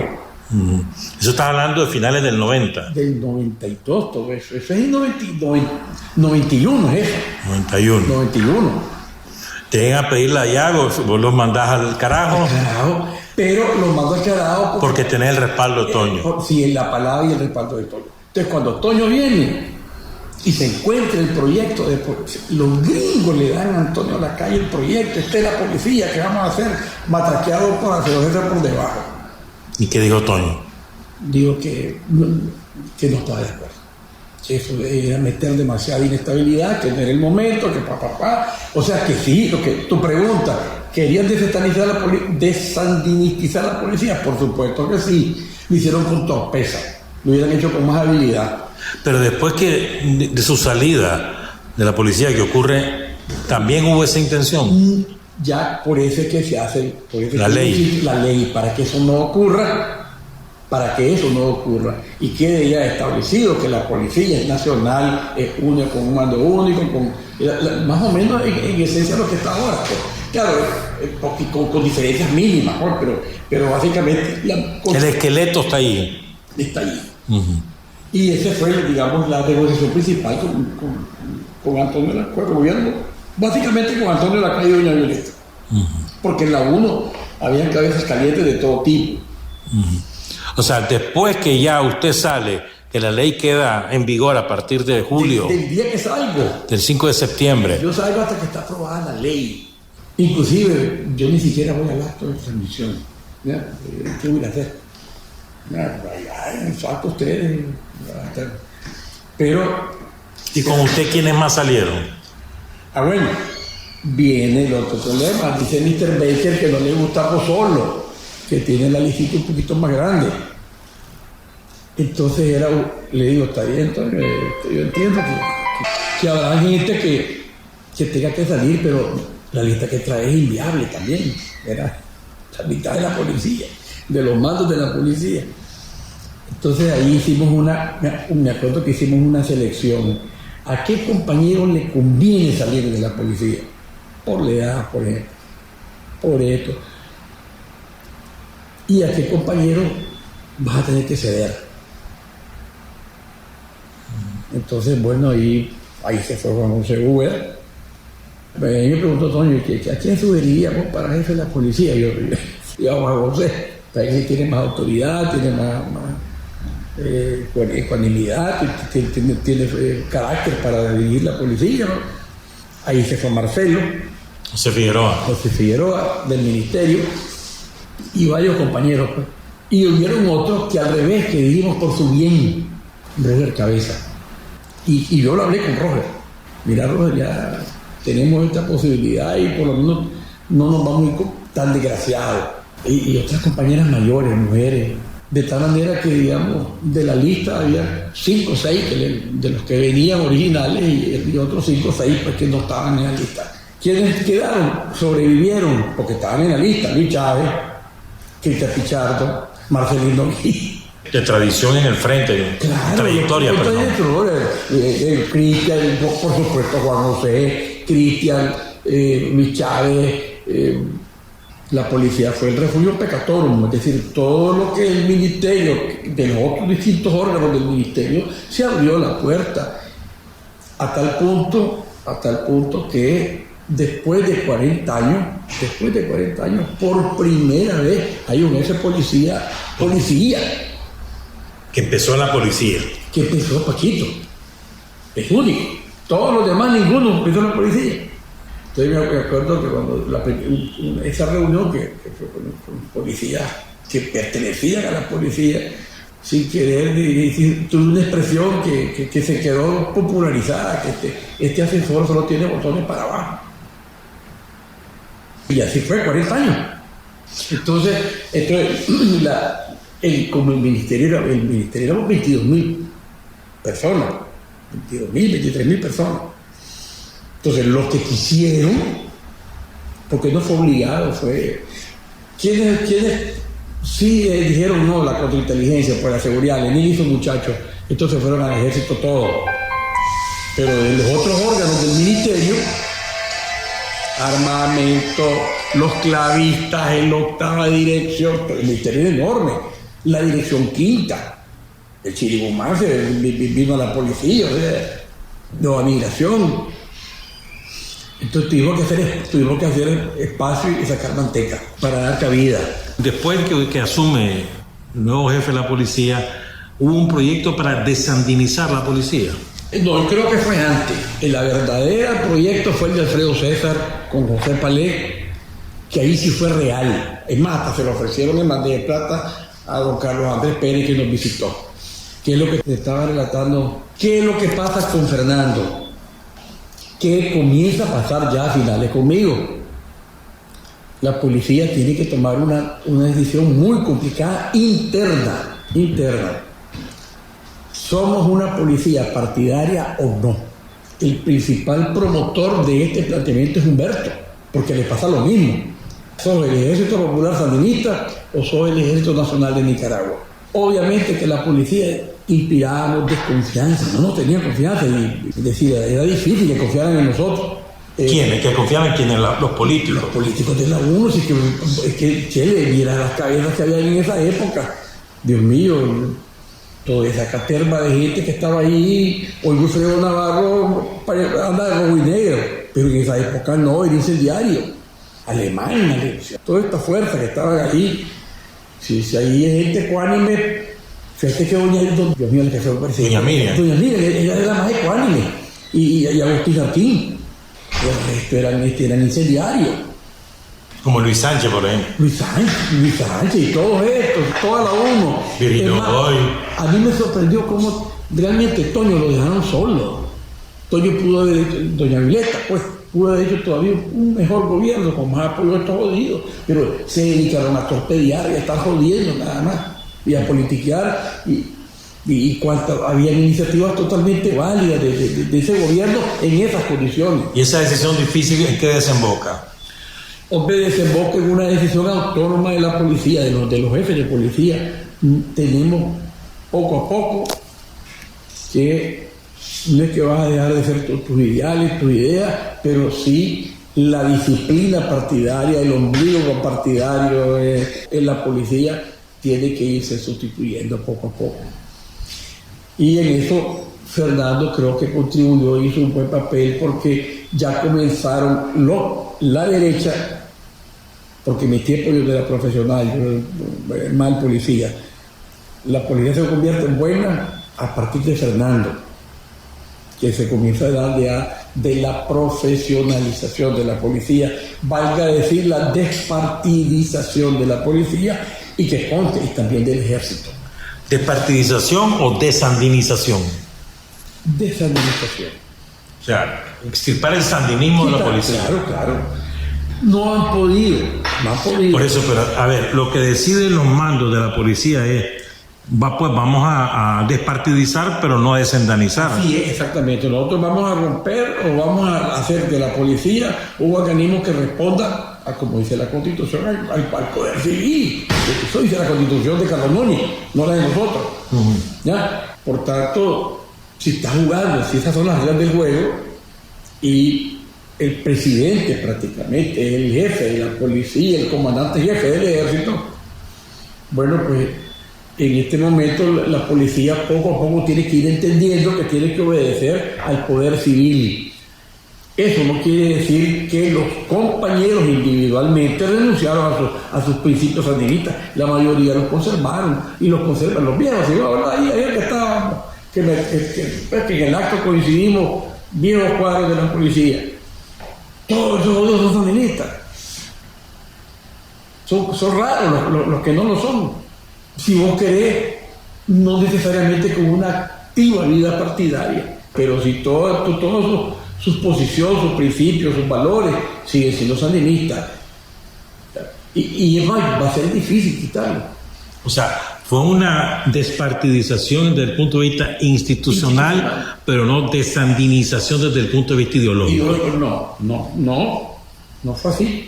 Eso estás hablando de finales del 90. Del 92, todo eso. Eso es el 91, es eso. 91. Te llegan a pedir la llave, vos los mandás al carajo. Pero los mando al carajo porque tenés el respaldo de Toño. Sí, la palabra y el respaldo de Toño. Entonces, cuando Toño viene y se encuentra el proyecto, los gringos le dan a Antonio Lacalle el proyecto, esta es la policía que vamos a hacer, matraqueado por hacer por debajo. ¿Y qué dijo Toño? Dijo que no estaba de acuerdo. Que eso era meter demasiada inestabilidad, que no era el momento, que O sea, que sí, lo que tu pregunta, ¿querían desandinistizar la policía? Por supuesto que sí. Lo hicieron con torpeza, lo hubieran hecho con más habilidad. Pero después que de su salida de la policía que ocurre, ¿también hubo esa intención? Ya por eso es que se hace la ley, para que eso no ocurra. Y quede ya establecido que la policía es nacional, es única, con un mando único, más o menos en esencia lo que está ahora. Pues. Claro, con diferencias mínimas, pero básicamente... el esqueleto está ahí. Está ahí. Y esa fue, digamos, la negociación principal con Antonio Lacalle, con el gobierno, básicamente con Antonio Lacalle y doña Violeta. Porque en la 1 habían cabezas calientes de todo tipo. O sea, después que ya usted sale, que la ley queda en vigor a partir de julio. Del día que salgo. Del 5 de septiembre. Yo salgo hasta que está aprobada la ley. Inclusive, yo ni siquiera voy al acto de transmisión. ¿Qué voy a hacer? En el acto ustedes. Pero... ¿Y con usted quiénes más salieron? Bueno, viene el otro problema. Dice Mr. Baker que no le gusta solo, que tiene la listita un poquito más grande. Entonces le digo, está bien, entonces, yo entiendo que habrá gente que tenga que salir, pero la lista que trae es inviable también. Era la mitad de la policía, de los mandos de la policía. Entonces ahí hicimos me acuerdo que hicimos una selección. ¿A qué compañero le conviene salir de la policía? Por la edad, por ejemplo, por esto. ¿Y a qué compañero vas a tener que ceder? Entonces, bueno, ahí se fue Juan José Uber. Me preguntó Toño, ¿a quién sugeriríamos para jefe de la policía? Yo a Juan José, para que tiene más autoridad, tiene más ecuanimidad, tiene carácter para dirigir la policía, ¿no? Ahí se fue Marcelo José Figueroa del ministerio y varios compañeros, pues. Y hubieron otros que al revés, que dijimos por su bien, Roger Cabeza, y yo lo hablé con Roger. Mira, Roger, ya tenemos esta posibilidad y por lo menos no nos vamos a ir tan desgraciado. Y otras compañeras mayores, mujeres. De tal manera que, digamos, de la lista había 5 o 6 de los que venían originales y otros 5 o 6 pues, que no estaban en la lista. Quienes quedaron, sobrevivieron, porque estaban en la lista: Luis Chávez, Cristian Pichardo, Marcelino Gui. De tradición en el frente, Claro, trayectoria, perdón. Cristian, por supuesto, Juan José, Cristian, Luis Chávez. La policía fue el refugio pecatorum, es decir, todo lo que el ministerio, de los otros distintos órganos del ministerio, se abrió la puerta a tal punto que después de 40 años, por primera vez hay un ese policía, Que empezó en la policía. que empezó Paquito, es único. Todos los demás, ninguno empezó en la policía. Entonces me acuerdo que cuando esa reunión que fue con policías que pertenecían a la policía, sin querer, tuve una expresión que se quedó popularizada, que este ascensor solo tiene botones para abajo. Y así fue, 40 años. Entonces como el ministerio éramos 22.000 personas, 23.000 personas. Entonces, los que quisieron, porque no fue obligado, fue... ¿Quiénes sí dijeron no, la contrainteligencia, por la seguridad? Lenin y sus muchachos, entonces fueron al ejército todos. Pero de los otros órganos del ministerio, armamento, los clavistas, en la 8ª dirección, el ministerio es enorme, la dirección 5ª, el Chiribumán vino a la policía, de migración. Entonces tuvimos que hacer espacio y sacar manteca para dar cabida. Después que asume el nuevo jefe de la policía, hubo un proyecto para desandinizar la policía. No, creo que fue antes. El verdadero proyecto fue el de Alfredo César con José Palé, que ahí sí fue real. Es más, hasta se lo ofrecieron en bandeja de plata a don Carlos Andrés Pérez, que nos visitó. ¿Qué es lo que te estaba relatando? ¿Qué es lo que pasa con Fernando? Que comienza a pasar ya a finales conmigo. La policía tiene que tomar una decisión muy complicada interna. ¿Somos una policía partidaria o no? El principal promotor de este planteamiento es Humberto, porque le pasa lo mismo. ¿Sos el Ejército Popular Sandinista o sos el Ejército Nacional de Nicaragua? Obviamente que la policía inspirábamos desconfianza, no tenían confianza, y es decir, era difícil que confiaran en nosotros. ¿Quiénes? ¿Que confiaban en quiénes? Los políticos. Los políticos de la UNO, es que Chele, mira las cabezas que había en esa época. Dios mío, toda esa caterva de gente que estaba ahí, hoy Wilfredo Navarro anda de rojo y negro, pero en esa época no, era incendiario. Alemán, toda esta fuerza que estaba ahí, si ahí hay gente ecuánime. Fíjate que Dios mío, le que fue Doña Miriam, ella era la más ecuánime, y Agustín Martín, eran incendiarios. como Luis Sánchez, por ejemplo. Luis Sánchez y todos estos, toda la UNO. Virgilio Godoy. A mí me sorprendió cómo realmente Toño lo dejaron solo. Toño pudo haber hecho, doña Violeta, pues, pudo haber hecho todavía un mejor gobierno con más apoyo de estos jodidos, pero se dedicaron a torpedear y a estar jodiendo nada más, y a politiquear, y cuanto había iniciativas totalmente válidas de ese gobierno en esas condiciones. ¿Y esa decisión difícil en qué desemboca? Hombre, desemboca en una decisión autónoma de la policía, de los jefes de policía. Tenemos poco a poco que no es que vas a dejar de ser tus ideales, tus ideas, pero sí la disciplina partidaria, el ombligo partidario en la policía tiene que irse sustituyendo poco a poco. Y en eso Fernando creo que contribuyó, hizo un buen papel, porque ya comenzaron la derecha, porque en mi tiempo yo era profesional, yo era mal policía. La policía se convierte en buena a partir de Fernando, que se comienza a dar ya de la profesionalización de la policía, valga decir la despartidización de la policía, y que conste, y también del ejército. ¿Despartidización o desandinización? Desandinización. O sea, extirpar el sandinismo de la policía. Claro. No han podido. Por eso, pero a ver, lo que deciden los mandos de la policía es, pues vamos a despartidizar, pero no a descendanizar. Sí, exactamente. Nosotros vamos a romper o vamos a hacer de la policía un organismo que responda a, como dice la Constitución, al poder civil. Eso dice la Constitución de Carlos Núñez, no la de nosotros. ¿Ya? Por tanto, si está jugando, si esas son las reglas del juego, y el presidente prácticamente, el jefe de la policía, el comandante jefe del ejército, bueno, pues en este momento la policía poco a poco tiene que ir entendiendo que tiene que obedecer al poder civil. Eso no quiere decir que los compañeros individualmente renunciaron a sus principios sandinistas. La mayoría los conservaron y los conservan los viejos. ¿Sí? Ayer que estábamos, que en el acto coincidimos viejos cuadros de la policía. Todos esos son sandinistas. Son raros los que no lo son. Si vos querés, no necesariamente con una activa vida partidaria, pero si todos sus posiciones, sus principios, sus valores siguen siendo sandinistas, y es más, va a ser difícil quitarlo. O sea, fue una despartidización desde el punto de vista institucional, pero no desandinización desde el punto de vista ideológico. No fue así.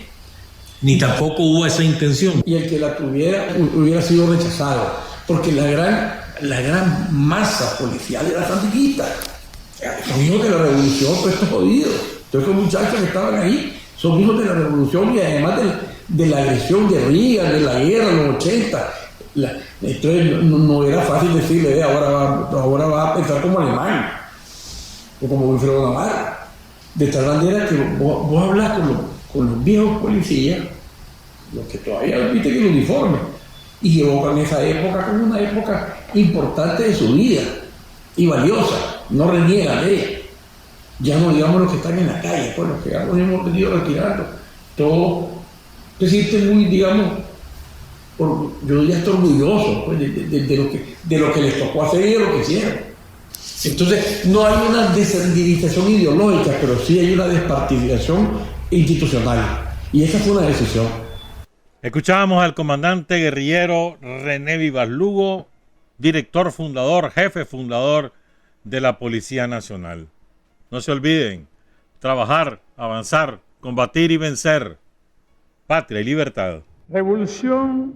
Ni tampoco hubo esa intención. Y el que la tuviera hubiera sido rechazado, porque la gran masa policial era sandinista. Son hijos de la revolución, pues estos jodidos. Todos esos muchachos que estaban ahí son hijos de la revolución y además de la agresión guerrilla, de la guerra en los 80. Entonces no era fácil decirle, ahora va a pensar como alemán o como Wilfredo Navarro. De tal manera que vos hablas con los viejos policías, los que todavía visten el uniforme, y evocan esa época como una época importante de su vida y valiosa, no reniegan de ella. Ya no digamos los que están en la calle, pues los que ya nos hemos venido retirando, todos se sienten muy, digamos, yo diría hasta orgullosos pues, de lo que les tocó hacer y de lo que hicieron. Entonces, no hay una desandinización ideológica, pero sí hay una despartidización institucional. Y esa fue una decisión. Escuchábamos al comandante guerrillero René Vivas Lugo, director fundador, jefe fundador de la Policía Nacional. No se olviden, trabajar, avanzar, combatir y vencer. Patria y libertad. Revolución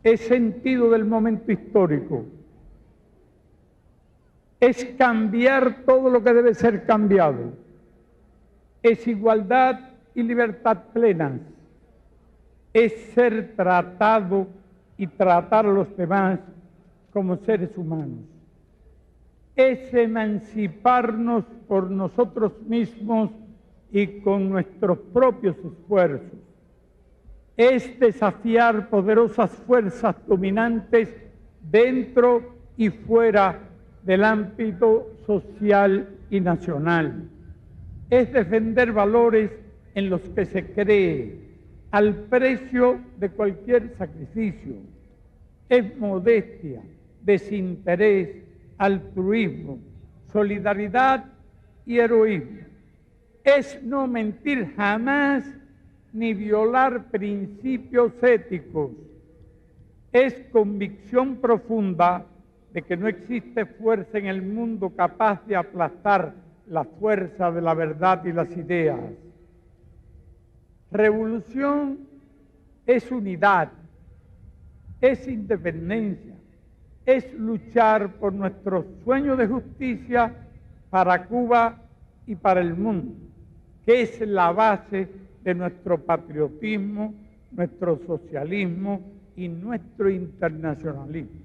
es sentido del momento histórico. Es cambiar todo lo que debe ser cambiado. Es igualdad y libertad plenas. Es ser tratado y tratar a los demás como seres humanos. Es emanciparnos por nosotros mismos y con nuestros propios esfuerzos. Es desafiar poderosas fuerzas dominantes dentro y fuera del ámbito social y nacional. Es defender valores en los que se cree al precio de cualquier sacrificio. Es modestia, desinterés, altruismo, solidaridad y heroísmo. Es no mentir jamás ni violar principios éticos. Es convicción profunda de que no existe fuerza en el mundo capaz de aplastar la fuerza de la verdad y las ideas. Revolución es unidad, es independencia, es luchar por nuestro sueño de justicia para Cuba y para el mundo, que es la base de nuestro patriotismo, nuestro socialismo y nuestro internacionalismo.